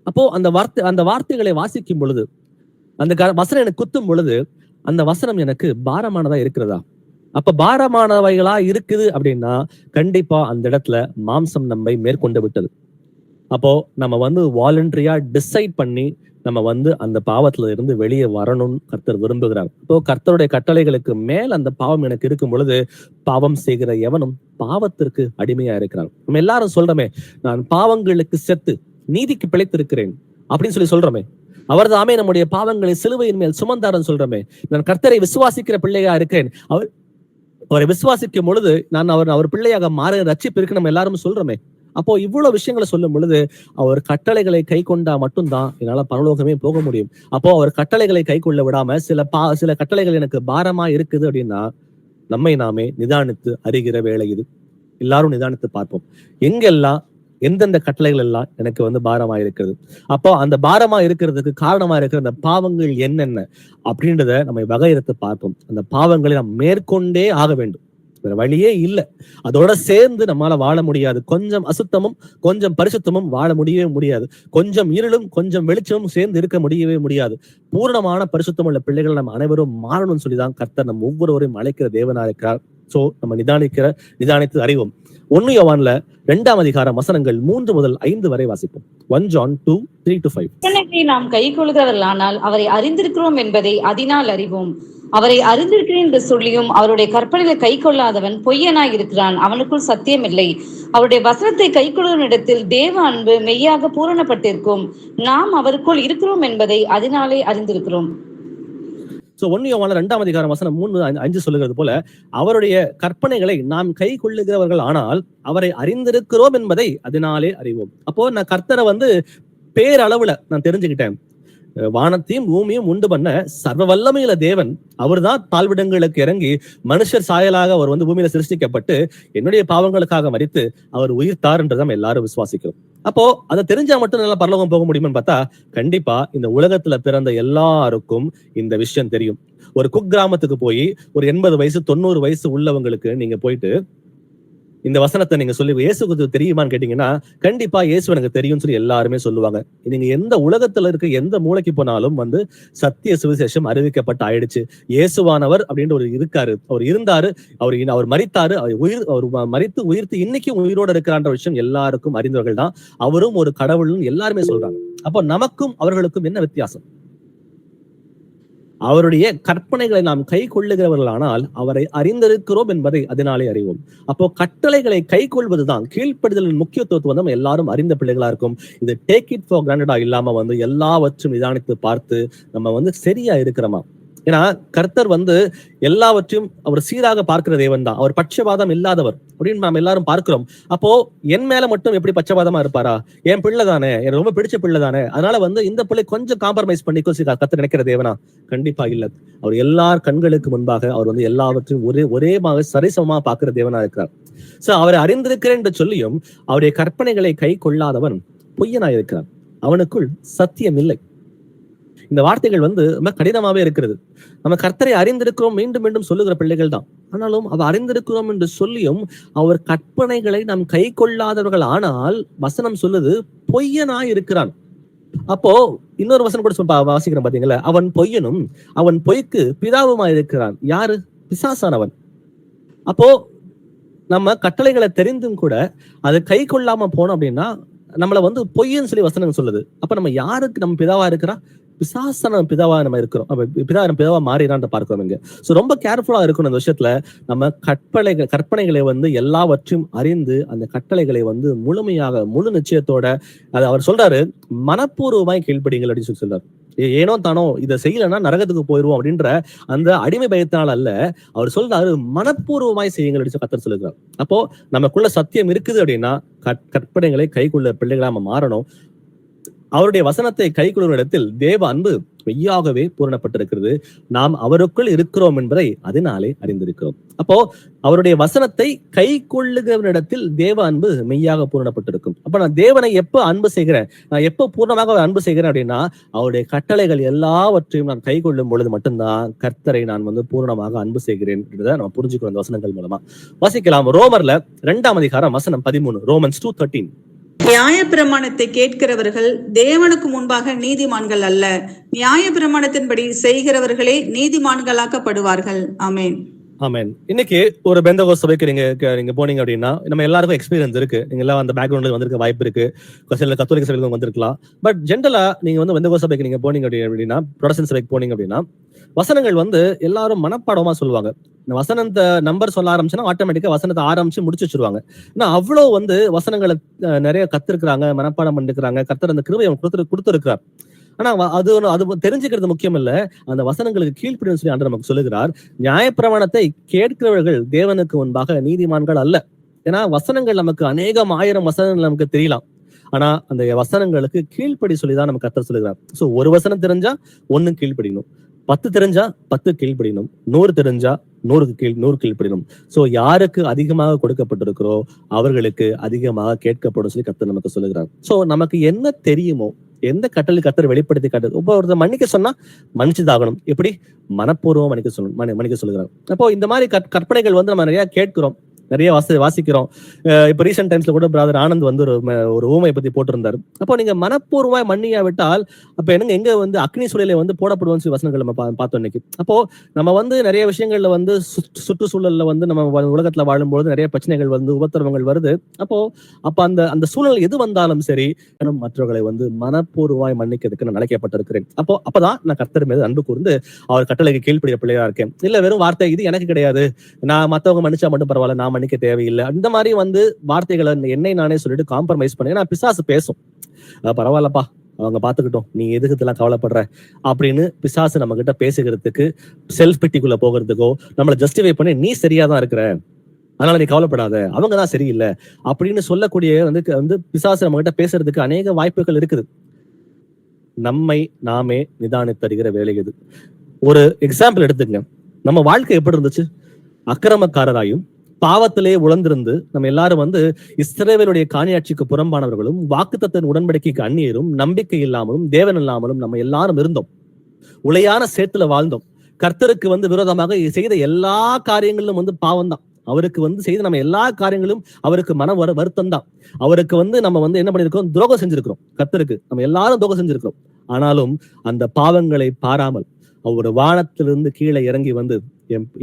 Speaker 1: அப்போ அந்த வார்த்தைகளை வாசிக்கும் பொழுது, அந்த வசனம் எனக்கு குத்தும் பொழுது, அந்த வசனம் எனக்கு பாரமானதா இருக்கிறதா? அப்ப பாரமானவைகளா இருக்குது அப்படின்னா கண்டிப்பா அந்த இடத்துல மாம்சம் நம்மை மேற்கொண்டு விட்டது. அப்போ நம்ம வந்து வாலண்டரியா டிசைட் பண்ணி நம்ம வந்து அந்த பாவத்துல இருந்து வெளியே வரணும்னு கர்த்தர் விரும்புகிறார். அப்போ கர்த்தருடைய கட்டளைகளுக்கு மேல் அந்த பாவம் எனக்கு இருக்கும் பொழுது, பாவம் செய்கிற எவனும் பாவத்திற்கு அடிமையா இருக்கிறான். நம்ம எல்லாரும் சொல்றோமே, நான் பாவங்களுக்கு செத்து நீதிக்கு பிழைத்திருக்கிறேன் அப்படின்னு சொல்றோமே. அவர் தாமே நம்முடைய பாவங்களை சிலுவையின் மேல் சுமந்தார்னு சொல்றோமே. நான் கர்த்தரை விசுவாசிக்கிற பிள்ளையா இருக்கிறேன், அவரை விசுவாசிக்கும் பொழுது நான் அவர் பிள்ளையாக மாற ரட்சிப்பு இருக்கு நம்ம எல்லாரும் சொல்றோமே. அப்போ இவ்வளவு விஷயங்களை சொல்லும் பொழுது, அவர் கட்டளைகளை கை கொண்டா மட்டும்தான் என்னால பரலோகமே போக முடியும். அப்போ அவர் கட்டளைகளை கை கொள்ள விடாம சில கட்டளைகள் எனக்கு பாரமா இருக்குது அப்படின்னா, நம்மை நாமே நிதானித்து அறிகிற வேலை இது. எல்லாரும் நிதானித்து பார்ப்போம், எங்கெல்லாம் எந்தெந்த கட்டளைகள் எல்லாம் எனக்கு வந்து பாரமா இருக்கிறது. அப்போ அந்த பாரமா இருக்கிறதுக்கு காரணமா இருக்கிற அந்த பாவங்கள் என்னென்ன அப்படின்றத நம்ம வகையறுத்து பார்ப்போம். அந்த பாவங்களை நாம் மேற்கொண்டே ஆக வேண்டும், வேற வழியே இல்லை. அதோட சேர்ந்து நம்மளால வாழ முடியாது. கொஞ்சம் அசுத்தமும் கொஞ்சம் பரிசுத்தமும் வாழ முடியவே முடியாது. கொஞ்சம் இருளும் கொஞ்சம் வெளிச்சமும் சேர்ந்து இருக்க முடியவே முடியாது. பூரணமான பரிசுத்தம் உள்ள பிள்ளைகள் நம்ம அனைவரும் மாறணும்னு சொல்லிதான் கர்த்தர் நம்ம ஒவ்வொருவரையும் அழைக்கிற தேவனா இருக்கிறார். சோ நம்ம நிதானித்து அறிவோம். 1 யோவான்ல 2ஆம் அதிகாரம் வசனங்கள் 3 முதல் 5 வரை வாசிப்போம். 1 John 2:3-5.
Speaker 2: நாம் கை கொள்கிறவர்களானால் அவரை அறிந்திருக்கிறோம் என்பதை அதனால் அறிவோம். அவரை அறிந்திருக்கிறேன் என்று சொல்லியும் அவருடைய கற்பனைகளை கை கொள்ளாதவன் பொய்யனாய் இருக்கிறான், அவனுக்குள் சத்தியம் இல்லை. அவருடைய வசனத்தை கை கொள்ளும் இடத்தில் தேவ அன்பு மெய்யாக பூரணப்பட்டிருக்கும். நாம் அவருக்குள் இருக்கிறோம் என்பதை அதனாலே அறிந்திருக்கிறோம்.
Speaker 1: சோ 1 யோவான்ல 2ஆம் அதிகாரம் வசனம் 3-5 சொல்லுகிறது போல, அவருடைய கற்பனைகளை நாம் கை கொள்ளுகிறவர்கள் ஆனால் அவரை அறிந்திருக்கிறோம் என்பதை அதனாலே அறிவோம். அப்போ நான் கர்த்தரை வந்து பேரளவுல நான் தெரிஞ்சுக்கிட்டேன். வானத்தையும் பூமியும் உண்டு பண்ண சர்வ வல்லமையுள்ள தேவன் அவர்தான் தாழ்விடங்களுக்கு இறங்கி மனுஷர் சாயலாக அவர் வந்து பூமியில சிருஷ்டிக்கப்பட்டு என்னுடைய பாவங்களுக்காக மரித்து அவர் உயிர்த்தார் என்றதை நம்ம எல்லாரும் விசுவாசிக்கிறோம். அப்போ அதை தெரிஞ்சா மட்டும் நல்லா பரலோகம் போக முடியும்னு பார்த்தா கண்டிப்பா இந்த உலகத்துல பிறந்த எல்லாருக்கும் இந்த விஷயம் தெரியும். ஒரு குக்கிராமத்துக்கு போய் ஒரு 80 வயசு 90 வயசு உள்ளவங்களுக்கு நீங்க போயிட்டு இந்த வசனத்தை நீங்க சொல்லி இயேசுக்கு தெரியுமான்னு கேட்டீங்கன்னா கண்டிப்பா இயேசு எனக்கு தெரியும்னு சொல்லி எல்லாருமே சொல்லுவாங்க. நீங்க எந்த உலகத்துல இருக்க எந்த மூளைக்கு போனாலும் வந்து சத்திய சுவிசேஷம் அறிவிக்கப்பட்டு ஆயிடுச்சு. இயேசுவானவர் அப்படின்ற ஒரு இருக்காரு, அவர் இருந்தாரு, அவர் மரித்தாரு, அவர் மரித்து உயிர்த்து இன்னைக்கும் உயிரோட இருக்கிறான்ற விஷயம் எல்லாருக்கும் அறிந்தவர்கள் தான். அவரும் ஒரு கடவுள்னு எல்லாருமே சொல்றாங்க. அப்போ நமக்கும் அவர்களுக்கும் என்ன வித்தியாசம்? அவருடைய கற்பனைகளை நாம் கை கொள்ளுகிறவர்களானால் அவரை அறிந்திருக்கிறோம் என்பதை அதனாலே அறிவோம். அப்போ கட்டளைகளை கை கொள்வதுதான் கீழ்ப்படிதலின் முக்கியத்துவத்தை வந்து நம்ம எல்லாரும் அறிந்த பிள்ளைகளா இருக்கும். இது டேக் இட் ஃபார் கிராண்டடா இல்லாம வந்து எல்லாவற்றும் நிதானித்து பார்த்து நம்ம வந்து சரியா இருக்கிறோமா? ஏன்னா கர்த்தர் வந்து எல்லாவற்றையும் அவர் சீராக பார்க்கிற தேவன் தான். அவர் பட்சபாதம் இல்லாதவர் அப்படின்னு நம்ம எல்லாரும் பார்க்கிறோம். அப்போ என் மேல மட்டும் எப்படி பட்சபாதமா இருப்பாரா? என் பிள்ளை தானே, எனக்கு ரொம்ப பிடிச்ச பிள்ளை தானே, அதனால வந்து இந்த பிள்ளை கொஞ்சம் காம்ப்ரமைஸ் பண்ணிக்கோ கர்த்தர் நினைக்கிற தேவனா? கண்டிப்பா இல்ல. அவர் எல்லார் கண்களுக்கு முன்பாக அவர் வந்து எல்லாவற்றையும் ஒரே சரிசமமா பார்க்கிற தேவனா இருக்கிறார். சோ அவரை அறிந்திருக்கிறேன் என்று சொல்லியும் அவருடைய கற்பனைகளை கை கொள்ளாதவன் பொய்யனா இருக்கிறான், அவனுக்குள் சத்தியம் இல்லை. இந்த வார்த்தைகள் வந்து ரொம்ப கடினமாவே இருக்கிறது. நம்ம கர்த்தரை அறிந்திருக்கிறோம் மீண்டும் மீண்டும் சொல்லுகிற பிள்ளைகள் தான். ஆனாலும் அவர் அறிந்திருக்கிறோம் என்று சொல்லியும் அவர் கற்பனைகளை நாம் கை கொள்ளாதவர்கள் ஆனால் வசனம் சொல்லுது பொய்யனாய் இருக்கிறான். அப்போ இன்னொரு வசனம் கூட வாசிக்கிறோம் பாத்தீங்களா, அவன் பொய்யனும் அவன் பொய்க்கு பிதாவுமாய் இருக்கிறான். யாரு? பிசாசானவன். அப்போ நம்ம கட்டளைகளை தெரிந்தும் கூட அதை கை கொள்ளாம போனோம் அப்படின்னா நம்மள வந்து பொய்ன்னு சொல்லி வசனம் சொல்லுது. அப்ப நம்ம யாருக்கு நம்ம பிதாவா இருக்கிறா? பிசாசான பிதாவா நம்ம இருக்கிறோம். பிதாவா மாறிடான்னு பார்க்கிறோம் இங்க. சோ ரொம்ப கேர்ஃபுல்லா இருக்கணும் இந்த விஷயத்துல. நம்ம கற்பனைகளை வந்து எல்லாவற்றையும் அறிந்து அந்த கட்டளைகளை வந்து முழுமையாக முழு நிச்சயத்தோட அது அவர் சொல்றாரு, மனப்பூர்வமாய் கீழ்ப்படிங்கள் அப்படின்னு சொல்லி சொல்றாரு. ஏனோ தானோ இதை செய்யலன்னா நரகத்துக்கு போயிருவோம் அப்படின்ற அந்த அடிமை பயத்தினால் அல்ல, அவர் சொல்றாரு மனப்பூர்வமாய் செய்யுங்கள் அப்படின்னு கர்த்தர் சொல்லுகிறார். அப்போ நமக்குள்ள சத்தியம் இருக்குது அப்படின்னா கற்பனைகளை கைக்குள்ள பிள்ளைகளா நம்ம மாறணும். அவருடைய வசனத்தை கைக்கொள்ளும் இடத்தில் தேவ அன்பு மெய்யாகவே பூரணப்பட்டிருக்கிறது. நாம் அவருக்குள் இருக்கிறோம் என்பதை அதனாலே அறிந்திருக்கிறோம். அப்போ அவருடைய வசனத்தை கை கொள்ளுகிறவனிடத்தில் தேவ அன்பு மெய்யாக பூரணப்பட்டிருக்கும். அப்ப நான் தேவனை எப்ப அன்பு செய்கிறேன், நான் எப்ப பூர்ணமாக அன்பு செய்கிறேன் அப்படின்னா அவருடைய கட்டளைகள் எல்லாவற்றையும் நான் கை கொள்ளும் பொழுது மட்டும்தான் கர்த்தரை நான் வந்து பூர்ணமாக அன்பு செய்கிறேன் என்றதை நம்ம புரிஞ்சுக்கிறோம் இந்த வசனங்கள் மூலமா. வாசிக்கலாம் ரோமர்ல 2ஆம் அதிகாரம் வசனம் 13. ரோமன்ஸ் 2:13.
Speaker 3: நியாயப்பிரமாணத்தை கேட்கிறவர்கள் தேவனுக்கு முன்பாக நீதிமான்கள் அல்ல, நியாயப்பிரமாணத்தின்படி செய்கிறவர்களே நீதிமான்களாக்கப்படுவார்கள். ஆமென்.
Speaker 1: ஆமென். இன்னைக்கு ஒரு பெந்தகோஸ்து சபைக்கு நீங்க போனீங்க அப்படின்னா நம்ம எல்லாருக்கும் எக்ஸ்பீரியன்ஸ் இருக்கு. நீங்க எல்லாம் அந்த பேக்ரவுண்ட்ல வந்திருக்க வாய்ப்பு இருக்கு. சில கத்தோலிக்க சபைக்கு வந்திருக்கலாம். பட் ஜென்ரலா நீங்க வந்து பெந்தகோஸ்து சபைக்கு நீங்க போனீங்க அப்படின்னா, புரொட்டஸ்டன்ட் சபைக்கு போனீங்க அப்படின்னா, வசனங்கள் வந்து எல்லாரும் மனப்பாடமா சொல்லுவாங்க. இந்த வசனத்தை நம்பர் சொல்ல ஆரம்பிச்சுன்னா ஆட்டோமேட்டிக்கா வசனத்தை ஆரம்பிச்சு முடிச்சு வச்சிருவாங்க. ஏன்னா அவ்வளவு வந்து வசனங்களை நிறைய கத்திருக்கிறாங்க, மனப்பாடம் பண்ணிருக்கிறாங்க. கர்த்தர் அந்த கிருபையை கொடுத்திருக்கிறார். ஆனா அது தெரிஞ்சுக்கிறது முக்கியம் இல்ல, அந்த வசனங்களுக்கு கீழ்ப்படியும் சொல்லி ஆண்டவர் நமக்கு சொல்லுகிறார். நியாயப்பிரமாணத்தை கேட்கிறவர்கள் தேவனுக்கு முன்பாக நீதிமான்கள் அல்ல. ஏன்னா வசனங்கள் நமக்கு அநேகம் ஆயிரம் வசனங்கள் நமக்கு தெரியலாம். ஆனா அந்த வசனங்களுக்கு கீழ்ப்படி சொல்லிதான் நமக்கு கர்த்தர் சொல்லுகிறார். சோ ஒரு வசனம் தெரிஞ்சா 1 கீழ்ப்படியணும், 10 தெரிஞ்சா 10 கீழ்ப்படியணும், 100 தெரிஞ்சா 100 கீழ்ப்படியணும். சோ யாருக்கு அதிகமாக கொடுக்கப்பட்டிருக்கிறோ அவர்களுக்கு அதிகமாக கேட்கப்படும் சொல்லி கர்த்தர் நமக்கு சொல்லுகிறார். சோ நமக்கு என்ன தெரியுமோ, எந்த கட்டளை கர்த்தர் வெளிப்படுத்தி காட்டுறது, ஒருத்தர் மன்னிக்க சொன்னா மன்னிச்சுதாகணும். எப்படி? மனப்பூர்வம் மன்னிக்க சொல்லுகிறார். அப்போ இந்த மாதிரி கற்பனைகள் வந்து நம்ம நிறைய கேட்கிறோம், நிறைய வாசிக்கிறோம். இப்ப ரீசெண்ட் டைம்ஸ்ல கூட பிரதர் ஆனந்த் வந்து ஒரு ஊமையை பத்தி போட்டிருந்தாரு. அப்போ நீங்க மனப்பூர்வமாய் மன்னியா விட்டால் அப்ப எங்க வந்து அக்னி சூழலை வந்து போடப்படுவோம் சொல்லி வசனங்கள் நம்ம பார்த்தோம் இன்னைக்கு. அப்போ நம்ம வந்து நிறைய விஷயங்கள்ல வந்து சுற்றுச்சூழல்ல வந்து நம்ம உலகத்துல வாழும்போது நிறைய பிரச்சனைகள் வந்து உபத்திரவங்கள் வருது. அப்ப அந்த சூழல் எது வந்தாலும் சரி மற்றவர்களை வந்து மனப்பூர்வமாய் மன்னிக்கிறதுக்கு நான் அழைக்கப்பட்டிருக்கிறேன். அப்பதான் நான் கர்த்தர் மீது அன்பு கூர்ந்து அவர் கட்டளைக்கு கீழ்ப்படிய பிள்ளையா இருக்கேன். இல்ல வெறும் வார்த்தை இது எனக்கு கிடையாது, நான் மத்தவங்க மன்னிச்சா மட்டும் பரவாயில்ல, நான் மன்னிக்க தேவையில்லை, அந்த மாதிரி வந்து வார்த்தைகளை என்னை நானே சொல்லிட்டு காம்ப்ரமைஸ் பண்ணி நான் பிசாசு பேசும். பரவாயில்லப்பா அவங்க பாத்துக்கிட்டோம், நீ எதுக்கு இதெல்லாம் கவலைப்படுற அப்படின்னு பிசாசு நம்ம கிட்ட பேசுகிறதுக்கு, செல்ஃப் பிட்டிக்குள்ள போகிறதுக்கோ, நம்மளை ஜஸ்டிஃபை பண்ணி நீ சரியாதான் இருக்கிற அதனால நீ கவலைப்படாத அவங்கதான் சரியில்லை அப்படின்னு சொல்லக்கூடிய வந்து பிசாசு நம்ம கிட்ட பேசுறதுக்கு அநேக வாய்ப்புகள் இருக்குது. நம்மை நாமே நிதானித்தருகிற வேலை இது. ஒரு எக்ஸாம்பிள் எடுத்துக்கங்க. நம்ம வாழ்க்கை எப்படி இருந்துச்சு? அக்கிரமக்காரராயும் பாவத்திலே உழந்திருந்து நம்ம எல்லாரும் வந்து இஸ்ரவேலுடைய காணியாட்சிக்கு புறம்பானவர்களும் வாக்குத்தத்தத்தின் உடன்படிக்கைக்கு அந்நியரும் நம்பிக்கை இல்லாமலும் தேவன் இல்லாமலும் நம்ம எல்லாரும் இருந்தோம். உளையான சேத்துல வாழ்ந்தோம். கர்த்தருக்கு வந்து விரோதமாக செய்த எல்லா காரியங்களிலும் வந்து பாவம் தான். அவருக்கு வந்து செய்த நம்ம எல்லா காரியங்களும் அவருக்கு மன வருத்தம் தான். அவருக்கு வந்து நம்ம வந்து என்ன பண்ணிருக்கோம்? துரோகம் செஞ்சிருக்கிறோம். கர்த்தருக்கு நம்ம எல்லாரும் துரோகம் செஞ்சிருக்கிறோம். ஆனாலும் அந்த பாவங்களை பாராமல் அவர் வானத்திலிருந்து கீழே இறங்கி வந்து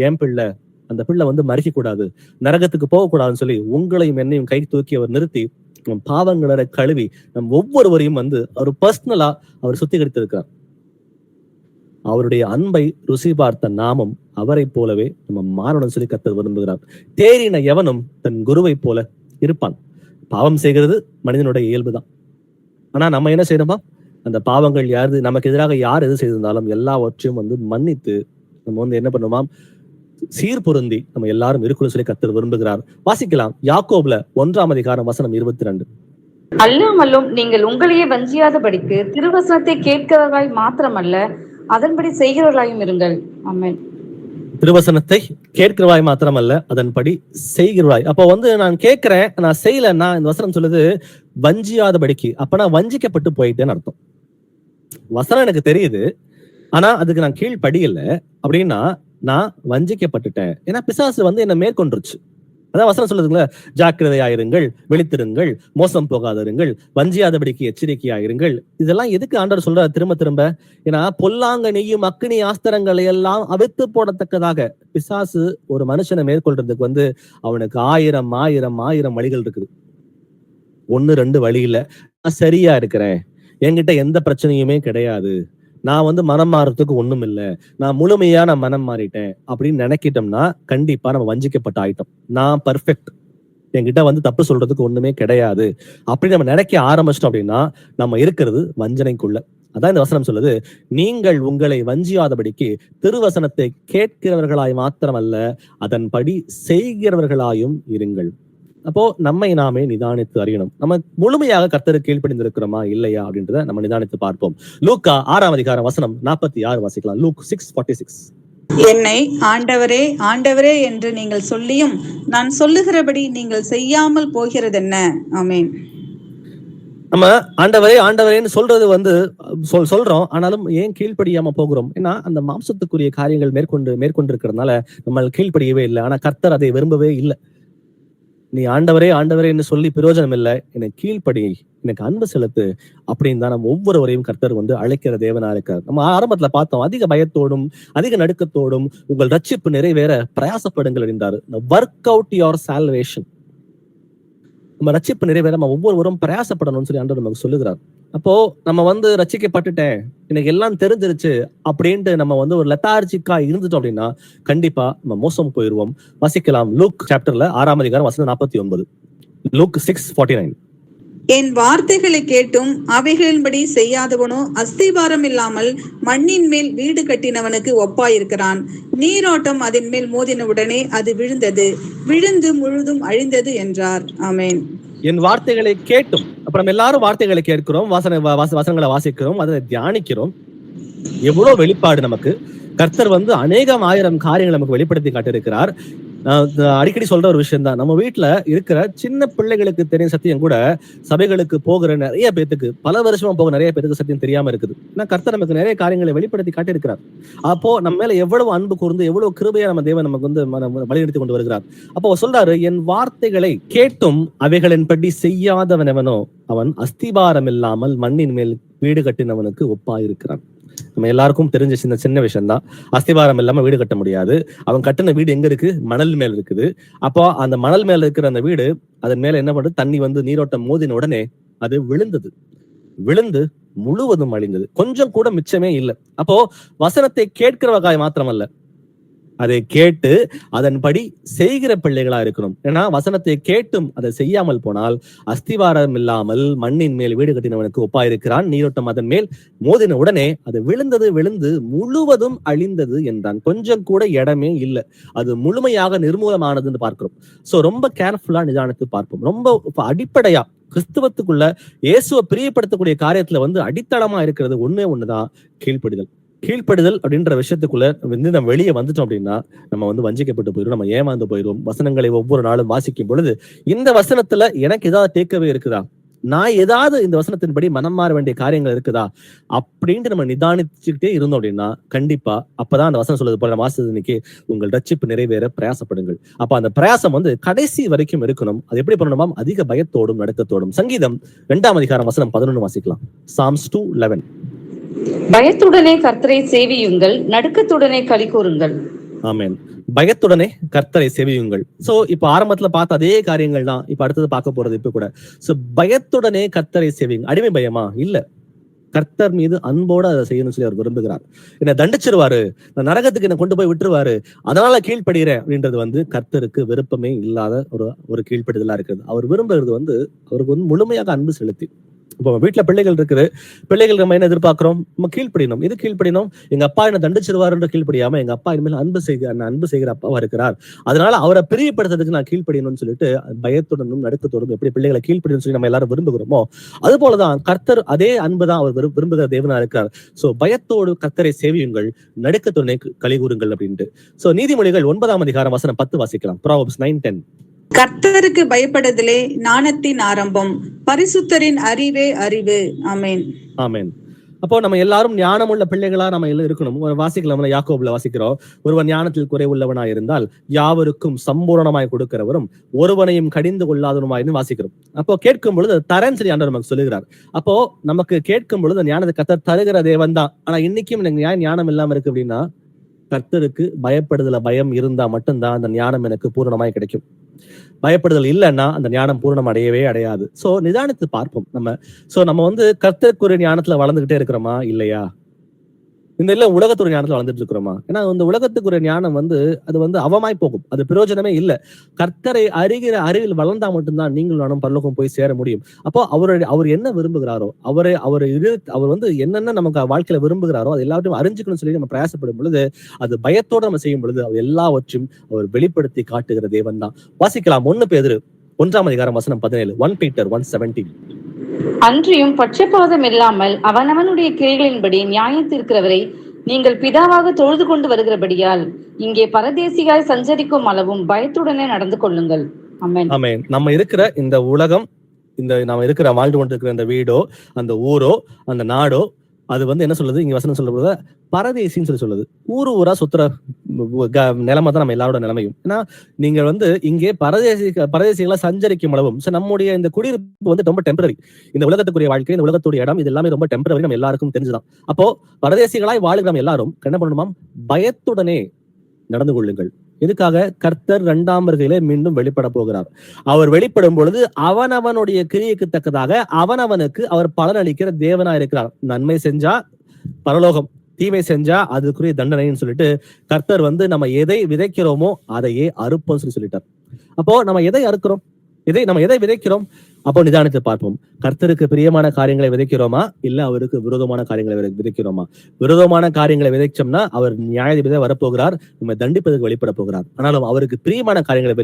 Speaker 1: என் பிள்ளை, அந்த பிள்ளை வந்து மறிக்க கூடாது, நரகத்துக்கு போகக்கூடாதுன்னு சொல்லி உங்களையும் என்னையும் கை தூக்கி அவர் நிறுத்தி நம் பாவங்களை கழுவி நம் ஒவ்வொருவரையும் வந்து அவர் பர்சனலா அவர் சுத்திகரித்திருக்கிறார். அவருடைய அன்பை ருசி பார்த்த நாமும் அவரை போலவே நம்ம மாறணும் சொல்லி கர்த்தர் விரும்புகிறார். தேறின எவனும் தன் குருவை போல இருப்பான். பாவம் செய்கிறது மனிதனுடைய இயல்புதான். ஆனா நம்ம என்ன செய்யணுமா? அந்த பாவங்கள் யாரு நமக்கு எதிராக யார் எது செய்திருந்தாலும் எல்லாவற்றையும் வந்து மன்னித்து நம்ம வந்து என்ன பண்ணுவோம்? சீர்பொருந்தி நம்ம எல்லாரும் இருக்கணும் சொல்லி கர்த்தர் விரும்புகிறார். வாசிக்கலாம் யாக்கோபுல 1ஆம் அதிகாரம் வசனம் 22.
Speaker 2: அல்லாமலும் நீங்கள் உங்களையே வஞ்சியாதபடிக்கு திருவசனத்தை கேட்கிறவர்களாய் மாத்திரமல்ல அதன்படி செய்கிறவர்களாயும் இருங்கள். ஆமென்.
Speaker 1: திருவசனத்தை கேட்கிறவாய் மாத்திரமல்ல அதன்படி செய்கிறவாய். அப்போ வந்து நான் கேட்கிறேன், நான் செய்யலன்னா இந்த வசனம் சொல்லுது வஞ்சியாதபடிக்கு. அப்ப நான் வஞ்சிக்கப்பட்டு போயிட்டேன்னு அர்த்தம். வசனம் எனக்கு தெரியுது, ஆனா அதுக்கு நான் கீழ்படியல அப்படின்னா நான் வஞ்சிக்கப்பட்டுட்டேன். ஏன்னா பிசாசு வந்து என்ன மேற்கொண்டுருச்சு. அதான் வசனம் சொல்லுதுங்களா, ஜாக்கிரதையாயிருங்கள், விழித்திருங்கள், மோசம் போகாதிருங்கள், வஞ்சியாதபடிக்கு எச்சரிக்கையாயிருங்கள். இதெல்லாம் எதுக்கு ஆண்டவர் சொல்ற திரும்ப திரும்ப? ஏன்னா பொல்லாங்க நெய்யும் அக்னி ஆஸ்திரங்களை எல்லாம் அவித்து போடத்தக்கதாக பிசாசு ஒரு மனுஷனை மேற்கொள்றதுக்கு வந்து அவனுக்கு ஆயிரம் வழிகள் இருக்குது. 1-2 வழி இல்ல. நான் சரியா இருக்கிறேன், என்கிட்ட எந்த பிரச்சனையுமே கிடையாது, நான் வந்து மனம் மாறதுக்கு ஒண்ணும் இல்லை, நான் முழுமையா நான் மனம் மாறிட்டேன் அப்படின்னு நினைக்கிட்டோம்னா கண்டிப்பா நம்ம வஞ்சிக்கப்பட்ட ஆயிட்டோம். நான் பர்ஃபெக்ட், என்கிட்ட வந்து தப்பு சொல்றதுக்கு ஒண்ணுமே கிடையாது அப்படி நம்ம நினைக்க ஆரம்பிச்சிட்டோம் அப்படின்னா நம்ம இருக்கிறது வஞ்சனைக்குள்ள. அதான் இந்த வசனம் சொல்லுது, நீங்கள் உங்களை வஞ்சியாதபடிக்கு திருவசனத்தை கேட்கிறவர்களாய் மாத்திரமல்ல அதன்படி செய்கிறவர்களாயும் இருங்கள். அப்போ நம்மை நாமே நிதானித்து அறியணும். நம்ம முழுமையாக கர்த்தருக்கு கீழ்ப்படிந்திருக்கிறோமா இல்லையா அப்படின்றத நம்ம நிதானித்து பார்ப்போம். லூக்கா 6ஆம் அதிகாரம் வசனம் 46 வாசிக்கலாம். லூக் 6:46.
Speaker 3: என்னை ஆண்டவரே ஆண்டவரே என்று நீங்கள் சொல்லியும் நான் சொல்லுகிறபடி நீங்கள் செய்யாமல் போகிறதென்ன? ஆமென்.
Speaker 1: நம்ம ஆண்டவரே ஆண்டவரேன்னு சொல்றது வந்து சொல்றோம், ஆனாலும் ஏன் கீழ்ப்படியாம போகிறோம்? ஏன்னா அந்த மாம்சத்துக்குரிய காரியங்கள் மேற்கொண்டு இருக்கிறதுனால நம்ம கீழ்ப்படியவே இல்லை. ஆனா கர்த்தர் அதை விரும்பவே இல்லை. நீ ஆண்டவரே ஆண்டவரேன்னு சொல்லி பிரயோஜனம் இல்லை, எனக்கு கீழ்ப்படி, எனக்கு அன்பு செலுத்து அப்படின்னு தான் நம்ம ஒவ்வொருவரையும் கர்த்தர் வந்து அழைக்கிற தேவனா இருக்கார். நம்ம ஆரம்பத்துல பார்த்தோம், அதிக பயத்தோடும் அதிக நடுக்கத்தோடும் உங்கள் ரட்சிப்பு நிறைவேற பிரயாசப்படுங்கள் என்றார். Work out your salvation. நம்ம ரட்சிப்பு நிறைவேற நம்ம ஒவ்வொருவரும் பிரயாசப்படணும்னு சொல்லி ஆண்டவர் நமக்கு சொல்லுகிறார். அப்போ நம்ம வந்து ரட்சிக்கப்பட்டுட்டேன், எனக்கு எல்லாம் தெரிஞ்சிருச்சு அப்படின்ட்டு நம்ம வந்து ஒரு லெத்தார்ஜிக்கா இருந்துட்டோம் அப்படின்னா கண்டிப்பா நம்ம மோசம் போயிருவோம். வாசிக்கலாம் லூக் சாப்டர்ல 6ஆம் அதிகாரம் வசனம் 49. லூக் 6:49.
Speaker 3: என் வார்த்தைகளை கேட்டும் அவைகளின்படி செய்யாதவனோ அஸ்திபாரம் இல்லாமல் மண்ணின் மேல் வீடு கட்டினவனுக்கு ஒப்பாயிருக்கிறான். நீரோட்டம் அதன் மேல் மோதினவுடனே அது விழுந்தது, விழுந்து முழுதும் அழிந்தது என்றார். ஆமென்.
Speaker 1: என் வார்த்தைகளை கேட்டும், அப்ப நம்ம எல்லாரும் வார்த்தைகளை கேட்கிறோம், வசனங்களை வாசிக்கிறோம், அதை தியானிக்கிறோம். எவ்வளவு வெளிப்பாடு நமக்கு! கர்த்தர் வந்து அநேகம் ஆயிரம் காரியங்களை நமக்கு வெளிப்படுத்தி காட்டியிருக்கிறார். அடிக்கடி சொல்ற ஒரு விஷயம் தான், நம்ம வீட்டுல இருக்கிற சின்ன பிள்ளைகளுக்கு தெரியும் சத்தியம் கூட சபைகளுக்கு போகிற நிறைய பேத்துக்கு, பல வருஷமா போக நிறைய பேருக்கு சத்தியம் தெரியாம இருக்குது. ஏன்னா கர்த்தர் நமக்கு நிறைய காரியங்களை வெளிப்படுத்தி காட்டியிருக்கிறார். அப்போ நம்ம மேல எவ்வளவு அன்பு கூர்ந்து எவ்வளவு கிருபையா நம்ம தேவன் நமக்கு வந்து வழிநடத்தி கொண்டு வருகிறார். அப்போ சொல்றாரு, என் வார்த்தைகளை கேட்டும் அவைகளின்படி செய்யாதவன் எவனோ அவன் அஸ்திபாரம் இல்லாமல் மண்ணின் மேல் வீடு கட்டினவனுக்கு ஒப்பாயிருக்கிறான். நம்ம எல்லாருக்கும் தெரிஞ்ச சின்ன விஷயம் தான், அஸ்திவாரம் இல்லாம வீடு கட்ட முடியாது. அவன் கட்டின வீடு எங்க இருக்கு? மணல் மேல் இருக்குது. அப்போ அந்த மணல் மேல இருக்கிற அந்த வீடு, அதன் மேல என்ன பண்ணுது? தண்ணி வந்து நீரோட்டம் மோதின உடனே அது விழுந்து முழுவதும் அழிந்தது, கொஞ்சம் கூட மிச்சமே இல்லை. அப்போ வசனத்தை கேட்கிறவகாய் மாத்திரமல்ல, அதை கேட்டு அதன்படி செய்கிற பிள்ளைகளா இருக்கணும். ஏன்னா வசனத்தை கேட்டும் அதை செய்யாமல் போனால் அஸ்திவாரம் இல்லாமல் மண்ணின் மேல் வீடு கட்டினவனுக்கு ஒப்பாயிருக்கிறான். நீரோட்டம் அதன் மேல் மோதின உடனே அது விழுந்து முழுவதும் அழிந்தது என்றான். கொஞ்சம் கூட இடமே இல்லை, அது முழுமையாக நிர்மூலமானதுன்னு பார்க்கிறோம். சோ ரொம்ப கேர்ஃபுல்லா நிதானித்து பார்ப்போம். ரொம்ப அடிப்படையா கிறிஸ்துவத்துக்குள்ள இயேசுவை பிரியப்படுத்தக்கூடிய காரியத்துல வந்து அடித்தளமா இருக்கிறது ஒண்ணுதான், கீழ்ப்படிதல் அப்படின்ற விஷயத்துக்குள்ள வந்து நம்ம வெளியே வந்துட்டோம் அப்படின்னா நம்ம வந்து வஞ்சிக்கப்பட்டு போயிடும், நம்ம ஏமாந்து போயிடும். வசனங்களை ஒவ்வொரு நாளும் வாசிக்கும் பொழுது இந்த வசனத்துல எனக்கு ஏதாவது டேக்கவே இருக்குதா, நான் ஏதாவது இந்த வசனத்தின்படி மனம் மாற வேண்டிய காரியங்கள் இருக்குதா அப்படின்ட்டு நம்ம நிதானிச்சுக்கிட்டே இருந்தோம் அப்படின்னா கண்டிப்பா அப்பதான் அந்த வசனம் சொல்றது போல மாசத்துக்கு உங்கள் ரட்சிப்பு நிறைவேற பிரயாசப்படுங்கள். அப்ப அந்த பிரயாசம் வந்து கடைசி வரைக்கும் இருக்கணும். அது எப்படி பண்ணணுமா? அதிக பயத்தோடும் நடுக்கத்தோடும். சங்கீதம் 2ஆம் அதிகாரம் வசனம் 11 வாசிக்கலாம். Psalms 2:11.
Speaker 2: பயத்துடனே கர்த்தரை சேவியுங்கள், நடுக்கத்துடனே களி கூறுங்கள்.
Speaker 1: ஆமென். பயத்துடனே கர்த்தரை சேவியுங்கள். சோ இப்ப ஆரம்பத்துல பார்த்த அதே காரியங்கள் தான் இப்ப அடுத்தது பார்க்க போறது. இப்ப கூட சோ பயத்துடனே கர்த்தரை சேவியுங்க. அடிமை பயமா இல்ல, கர்த்தர் மீது அன்போட அதை செய்யணும்னு சொல்லி அவர் விரும்புகிறார். என்ன தண்டிச்சிருவாரு, நரகத்துக்கு என்ன கொண்டு போய் விட்டுருவாரு, அதனால கீழ்ப்படுகிறேன் அப்படின்றது வந்து கர்த்தருக்கு விருப்பமே இல்லாத ஒரு கீழ்ப்படுதலா இருக்குது. அவர் விரும்புறது வந்து அவருக்கு வந்து முழுமையாக அன்பு செலுத்தி. இப்போ வீட்டுல பிள்ளைகள் இருக்குது, பிள்ளைகள் நம்ம என்ன எதிர்பார்க்கிறோம்? நம்ம கீழ்ப்படினோம். இது கீழ்ப்படினோம், எங்க அப்பா என்ன தண்டிச்சிருவாருன்ற கீழ்ப்படியாம எங்க அப்பா இனிமேல் அன்பு செய்கிற அப்பாவா இருக்கிறார், அதனால அவரை பிரியப்படுத்துறதுக்கு நான் கீழ்ப்படியணும்னு சொல்லிட்டு பயத்துடனும் நடுக்கத்தோடும் எப்படி பிள்ளைகளை கீழ்ப்படியும் சொல்லி நம்ம எல்லாரும் விரும்புகிறோமோ அது போலதான் கர்த்தர் அதே அன்புதான் அவர் விரும்புகிற தேவனா இருக்கிறார். சோ பயத்தோடு கர்த்தரை சேவியுங்கள், நடுக்கத்துடனே களி கூறுங்கள் அப்படின்ட்டு. சோ நீதிமொழிகள் 9ஆம் அதிகாரம் வசனம் 10 வாசிக்கலாம். Proverbs 9:10.
Speaker 3: கர்த்தருக்கு பயப்படுதலே ஞானத்தின் ஆரம்பம், பரிசுத்தரின் அறிவே அறிவு. ஆமென்.
Speaker 1: ஆமென். அப்போ நம்ம எல்லாரும் ஞானமுள்ள பிள்ளைகளா நம்ம எல்லாம் இருக்கணும். வாசிக்கலாம், யாக்கோபுல வாசிக்கிறோம், ஒருவன் ஞானத்தில் குறைவுள்ளவனாய் இருந்தால் யாவருக்கும் சம்பூரணமாய் கொடுக்கிறவரும் ஒருவனையும் கடிந்து கொள்ளாதவனுமாயின்னு வாசிக்கிறோம். அப்போ கேட்கும் பொழுது தரேன்னு சொல்லி ஆண்டவர் நமக்கு சொல்லுகிறார். அப்போ நமக்கு கேட்கும் பொழுது ஞானத்தை கர்த்தர் தருகிற தேவன் தான். ஆனா இன்னைக்கும் எனக்கு ஞானம் இல்லாம இருக்கு அப்படின்னா கர்த்தருக்கு பயப்படுதல பயம் இருந்தா மட்டும்தான் அந்த ஞானம் எனக்கு பூரணமாய் கிடைக்கும். பயப்படுதல் இல்லைன்னா அந்த ஞானம் பூரணம் அடையாது. சோ நிதானித்து பார்ப்போம் நம்ம. சோ நம்ம வந்து கர்த்தருக்குரிய ஞானத்துல வளர்ந்துகிட்டே இருக்கிறோமா இல்லையா? இந்த இல்ல உலகத்துடைய ஞானத்துல வளர்ந்துட்டு இருக்கிறோமா? ஏன்னா இந்த உலகத்துக்குரிய ஞானம் வந்து அது வந்து அவமாய் போகும். அது பிரயோஜனமே இல்ல. கர்த்தரை அறிகிற அறிவில் வளர்ந்தா மட்டும்தான் நீங்கள் நானும் பரலோகம் போய் சேர முடியும். அப்போ அவர் என்ன விரும்புகிறாரோ, அவர் வந்து என்னென்ன நமக்கு வாழ்க்கையில விரும்புகிறாரோ அது எல்லாத்தையும் அறிஞ்சுக்கணும்னு சொல்லி நம்ம பிரயாசப்படும் பொழுது, அது பயத்தோட நம்ம செய்யும் பொழுது அது எல்லாவற்றையும் அவர் வெளிப்படுத்தி காட்டுகிற தேவன் தான். வாசிக்கலாம் 1 பேதுரு 1:17 1 Peter 1:17.
Speaker 2: அன்றியும் பட்சபாதம் இல்லாமல் அவனவனுடைய கிரியைகளின்படி நியாயத்தீர்க்கிறவரை நீங்கள் பிதாவாக தொழுது கொண்டு வருகிறபடியால் இங்கே பரதேசியாய் சஞ்சரிக்கும் அளவும் பயத்துடனே நடந்து கொள்ளுங்கள். ஆமென்.
Speaker 1: ஆமென். நம்ம இருக்கிற இந்த உலகம், நாம இருக்கிற வாழ்ந்து கொண்டிருக்கிற இந்த வீடோ, அந்த ஊரோ, அந்த நாடோ, அது வந்து என்ன சொல்லுது? இங்க வசனம் சொல்லும்போது பரதேசின்னு சொல்லுது. ஊரா சுத்துற நிலைமை தான் நம்ம எல்லாரோட நிலைமையும். ஏன்னா நீங்க வந்து இங்கே பரதேசிகளா சஞ்சரிக்கும் அளவும் நம்முடைய இந்த குடியிருப்பு வந்து ரொம்ப டெம்பரரி. இந்த உலகத்துக்குரிய வாழ்க்கை, இந்த உலகத்துடைய இடம், இது எல்லாமே ரொம்ப டெம்பரரி, நம்ம எல்லாருக்கும் தெரிஞ்சுதான். அப்போ பரதேசிகளாய் வாழுகிற எல்லாரும் என்ன பண்ணணுமாம்? பயத்துடனே நடந்து கொள்ளுங்கள். எதுக்காக? கர்த்தர் 2ஆம் வருகையிலே மீண்டும் வெளிப்பட போகிறார். அவர் வெளிப்படும் பொழுது அவனவனுடைய கிரியைக்கு தக்கதாக அவனவனுக்கு அவர் பலனளிக்கிற தேவனா இருக்கிறார். நன்மை செஞ்சா பரலோகம், தீமை செஞ்சா அதுக்குரிய தண்டனைன்னு சொல்லிட்டு கர்த்தர் வந்து நம்ம எதை விதைக்கிறோமோ அதையே அறுப்போம்னு சொல்லிட்டார். அப்போ நம்ம எதை அறுக்கிறோம், நம்ம எதை விதைக்கிறோம்? அப்போ நிதானித்து பார்ப்போம். கர்த்தருக்கு பிரியமான காரியங்களை விதைக்கிறோமா, இல்ல அவருக்கு விரோதமான காரியங்களை விதைக்கிறோமா? விரோதமான காரியங்களை விதைச்சோம்னா அவர் நியாயாதிபதியா வரப்போகிறார், நம்ம தண்டிப்பதற்கு வெளிப்பட போகிறார். ஆனாலும் அவருக்கு பிரியமான காரியங்களை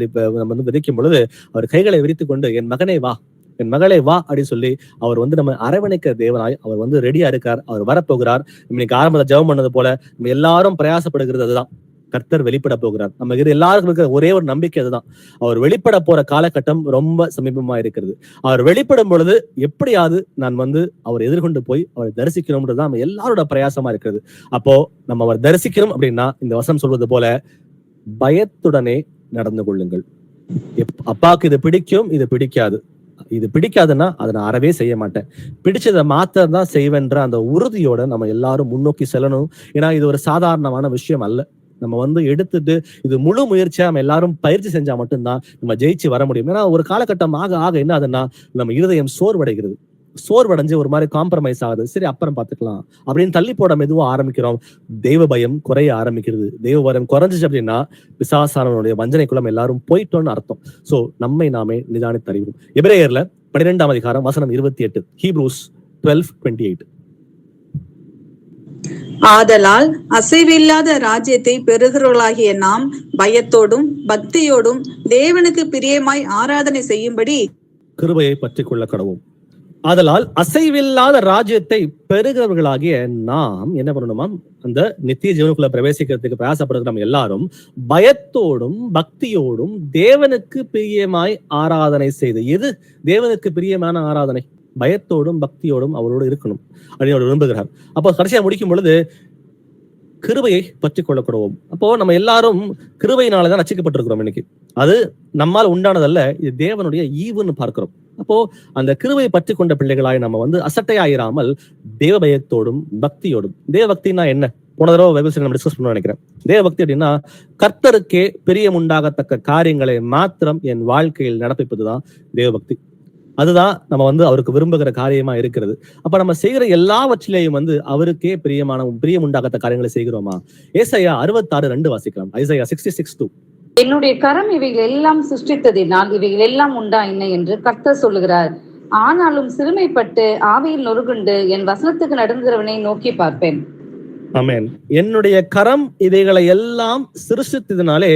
Speaker 1: நம்ம வந்து விதைக்கும் பொழுது அவர் கைகளை விரித்துக் கொண்டு என் மகனே வா, என் மகளே வா அப்படின்னு சொல்லி அவர் வந்து நம்ம அரவணைக்க தேவனாய் அவர் வந்து ரெடியா இருக்கார். அவர் வரப்போகிறார். இன்னைக்கு ஆரம்பத்தில் ஜெபம் பண்ணது போல நம்ம எல்லாரும் பிரயாசப்படுகிறது அதுதான். கர்த்தர் வெளிப்பட போகிறார். நம்ம எல்லாருக்கும் இருக்கிற ஒரே ஒரு நம்பிக்கை அதுதான். அவர் வெளிப்பட போற காலகட்டம் ரொம்ப சமீபமா இருக்கிறது. அவர் வெளிப்படும் பொழுது எப்படியாவது நான் வந்து அவர் எதிர்கொண்டு போய் அவரை தரிசிக்கணும்ன்றதுதான் நம்ம எல்லாரோட பிரயாசமா இருக்கிறது. அப்போ நம்ம அவர் தரிசிக்கணும் அப்படின்னா இந்த வசனம் சொல்வது போல பயத்துடனே நடந்து கொள்ளுங்கள். அப்பாவுக்கு இது பிடிக்கும், இது பிடிக்காது. இது பிடிக்காதுன்னா அதை நான் அறவே செய்ய மாட்டேன், பிடிச்சதை மாத்திரம் தான் செய்வேன்ற அந்த உறுதியோட நம்ம எல்லாரும் முன்னோக்கி செல்லணும். ஏன்னா இது ஒரு சாதாரணமான விஷயம் அல்ல. நம்ம வந்து எடுத்துட்டு இது முழு முயற்சியா நம்ம எல்லாரும் பயிற்சி செஞ்சா மட்டும்தான் நம்ம ஜெயிச்சு வர முடியும். ஏன்னா ஒரு காலகட்டம் ஆக என்ன ஆகுதுன்னா நம்ம இருதயம் சோர்வடைஞ்சு ஒரு மாதிரி காம்ப்ரமைஸ் ஆகுது. சரி அப்புறம் பாத்துக்கலாம் அப்படின்னு தள்ளி போட மெதுவா ஆரம்பிக்கிறோம். தெய்வ பயம் குறைய ஆரம்பிக்கிறது. தெய்வ பயம் குறைஞ்சிச்சு அப்படின்னா பிசாசானவனுடைய வஞ்சனைக்குள்ள நம்ம எல்லாரும் போயிட்டோம்னு அர்த்தம். சோ நம்மை நாமே நிதானித்து அறிவோம். எபிரேயர்ல 12ஆம் அதிகாரம் வசனம் 28, ஹீப்ரூஸ் 12:28.
Speaker 3: ஆதலால் அசைவில்லாத ராஜ்யத்தை பெறுகிறவர்களாகிய நாம் பயத்தோடும் பக்தியோடும் தேவனுக்கு பிரியமாய் ஆராதனை செய்யும்படி
Speaker 1: கிருபையை பற்றிக் கொள்ள கடவோம். ஆதலால் அசைவில்லாத ராஜ்யத்தை பெறுகிறவர்களாகிய நாம் என்ன பண்ணணுமாம்? அந்த நித்திய ஜீவனுக்குள்ள பிரவேசிக்கிறதுக்கு பிரயாசப்படுகிற நம்ம எல்லாரும் பயத்தோடும் பக்தியோடும் தேவனுக்கு பிரியமாய் ஆராதனை செய்து. எது தேவனுக்கு பிரியமான ஆராதனை? பயத்தோடும் பக்தியோடும் அவரோடு இருக்கணும் அப்படின்னு அவர் விரும்புகிறார். அப்போ கடைசியா முடிக்கும் பொழுது கிருபையை பற்றி கொள்ளக்கூடுவோம். அப்போ நம்ம எல்லாரும் கிருபையினாலதான் ரட்சிக்கப்பட்டிருக்கிறோம். இன்னைக்கு அது நம்மால் உண்டானதல்ல, இது தேவனுடைய ஈவுன்னு பார்க்கிறோம். அப்போ அந்த கிருபையை பற்றி கொண்ட பிள்ளைகளாய் நம்ம வந்து அசட்டையாயிராமல் தேவ பயத்தோடும் பக்தியோடும். தேவ பக்தினா என்ன? போன தடவை பைபிள் நம்ம டிஸ்கஸ் பண்ண நினைக்கிறேன். தேவ பக்தி அப்படின்னா கர்த்தருக்கே பிரியம் உண்டாகத்தக்க காரியங்களை மாத்திரம் என் வாழ்க்கையில் நடப்பிப்பதுதான் தேவ பக்தி. அதுதான் நம்ம வந்து அவருக்கு விரும்புகிற காரியமா இருக்கிறது. அப்ப நம்ம செய்கிற எல்லாவற்றிலேயும் வந்து அவருக்கே பிரியம் உண்டாகத்த காரியங்களை செய்கிறோமா? ஏசாயா 66:2 வாசிக்கலாம். ஐசாயா 66:2.
Speaker 2: என்னுடைய கரம் இவைகள் எல்லாம் சிருஷ்டித்ததினால் இவைகள் எல்லாம் உண்டாயின என்று கர்த்தர் சொல்லுகிறார். ஆனாலும் சிறுமைப்பட்டு ஆவியில் நொறுகுண்டு என் வசனத்துக்கு நடுங்குகிறவனை நோக்கி பார்ப்பேன்.
Speaker 1: ஆமென். என்னுடைய கரம் இவைகளை எல்லாம் சிருஷ்டித்ததினாலே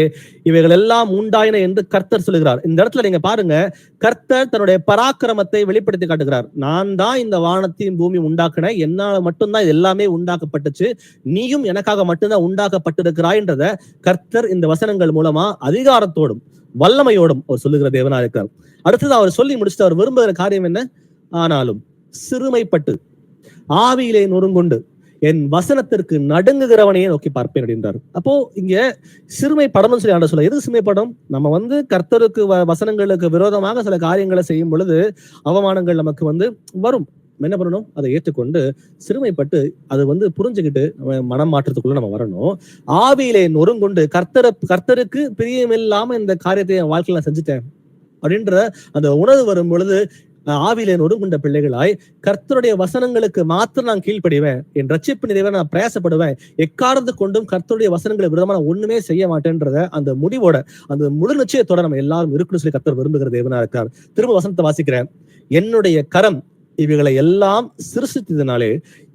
Speaker 1: இவைகள் எல்லாம் உண்டாயின என்று கர்த்தர் சொல்லுகிறார். இந்த இடத்துல நீங்க பாருங்க, கர்த்தர் தன்னுடைய பராக்கிரமத்தை வெளிப்படுத்தி காட்டுகிறார். நான் தான் இந்த வானத்தையும் பூமி உண்டாக்குனேன், என்னால மட்டும்தான் இது எல்லாமே உண்டாக்கப்பட்டுச்சு, நீயும் எனக்காக மட்டும்தான் உண்டாக்கப்பட்டிருக்கிறாய்ன்றத கர்த்தர் இந்த வசனங்கள் மூலமா அதிகாரத்தோடும் வல்லமையோடும் அவர் சொல்லுகிற தேவனா இருக்கிறார். அடுத்தது அவர் சொல்லி முடிச்சுட்டு அவர் விரும்புகிற காரியம் என்ன? ஆனாலும் சிறுமைப்பட்டு ஆவியிலே நொறுங்குண்டு என் வசனத்திற்கு நடுங்குகிறவனையே நோக்கி பார்ப்பேன் அப்படின்றாரு. அப்போ இங்க சிறுமைப்படணும்னு சொல்லி ஆண்டவர் சொல்ல. எது சிறுமைப்படும்? நம்ம வந்து கர்த்தருக்கு வசனங்களுக்கு விரோதமாக சில காரியங்களை செய்யும் பொழுது அவமானங்கள் நமக்கு வந்து வரும். என்ன பண்ணணும்? அதை ஏற்றுக்கொண்டு சிறுமைப்பட்டு அது வந்து புரிஞ்சுக்கிட்டு மனம் மாற்றத்துக்குள்ள நம்ம வரணும். ஆவியிலே நொறுங்குண்டு கர்த்தருக்கு பிரியமில்லாம இந்த காரியத்தை என் வாழ்க்கையில நான் செஞ்சுட்டேன் அப்படின்ற அந்த உணர்வு வரும் பொழுது ஆவியிலே நொறுங்குண்ட பிள்ளைகளாய் கர்த்தருடைய வசனங்களுக்கு மாத்திரம் நான் கீழ்ப்படிவேன், என் ரட்சிப்பு நிறைவே நான் பிரயாசப்படுவேன், எக்காரணத்து கொண்டும் கர்த்தருடைய வசனங்களை விரோதமா நான் ஒண்ணுமே செய்ய மாட்டேன்றத அந்த முடிவோட, அந்த முழு நிச்சயத்தோட நம்ம எல்லாரும் இருக்கணும்னு சொல்லி கர்த்தர் விரும்புகிற தேவனா இருக்கார். திரும்ப வசனத்தை வாசிக்கிறேன். என்னுடைய கரம் இவைகளை எல்லாம் சிருஷ்டித்ததினாலே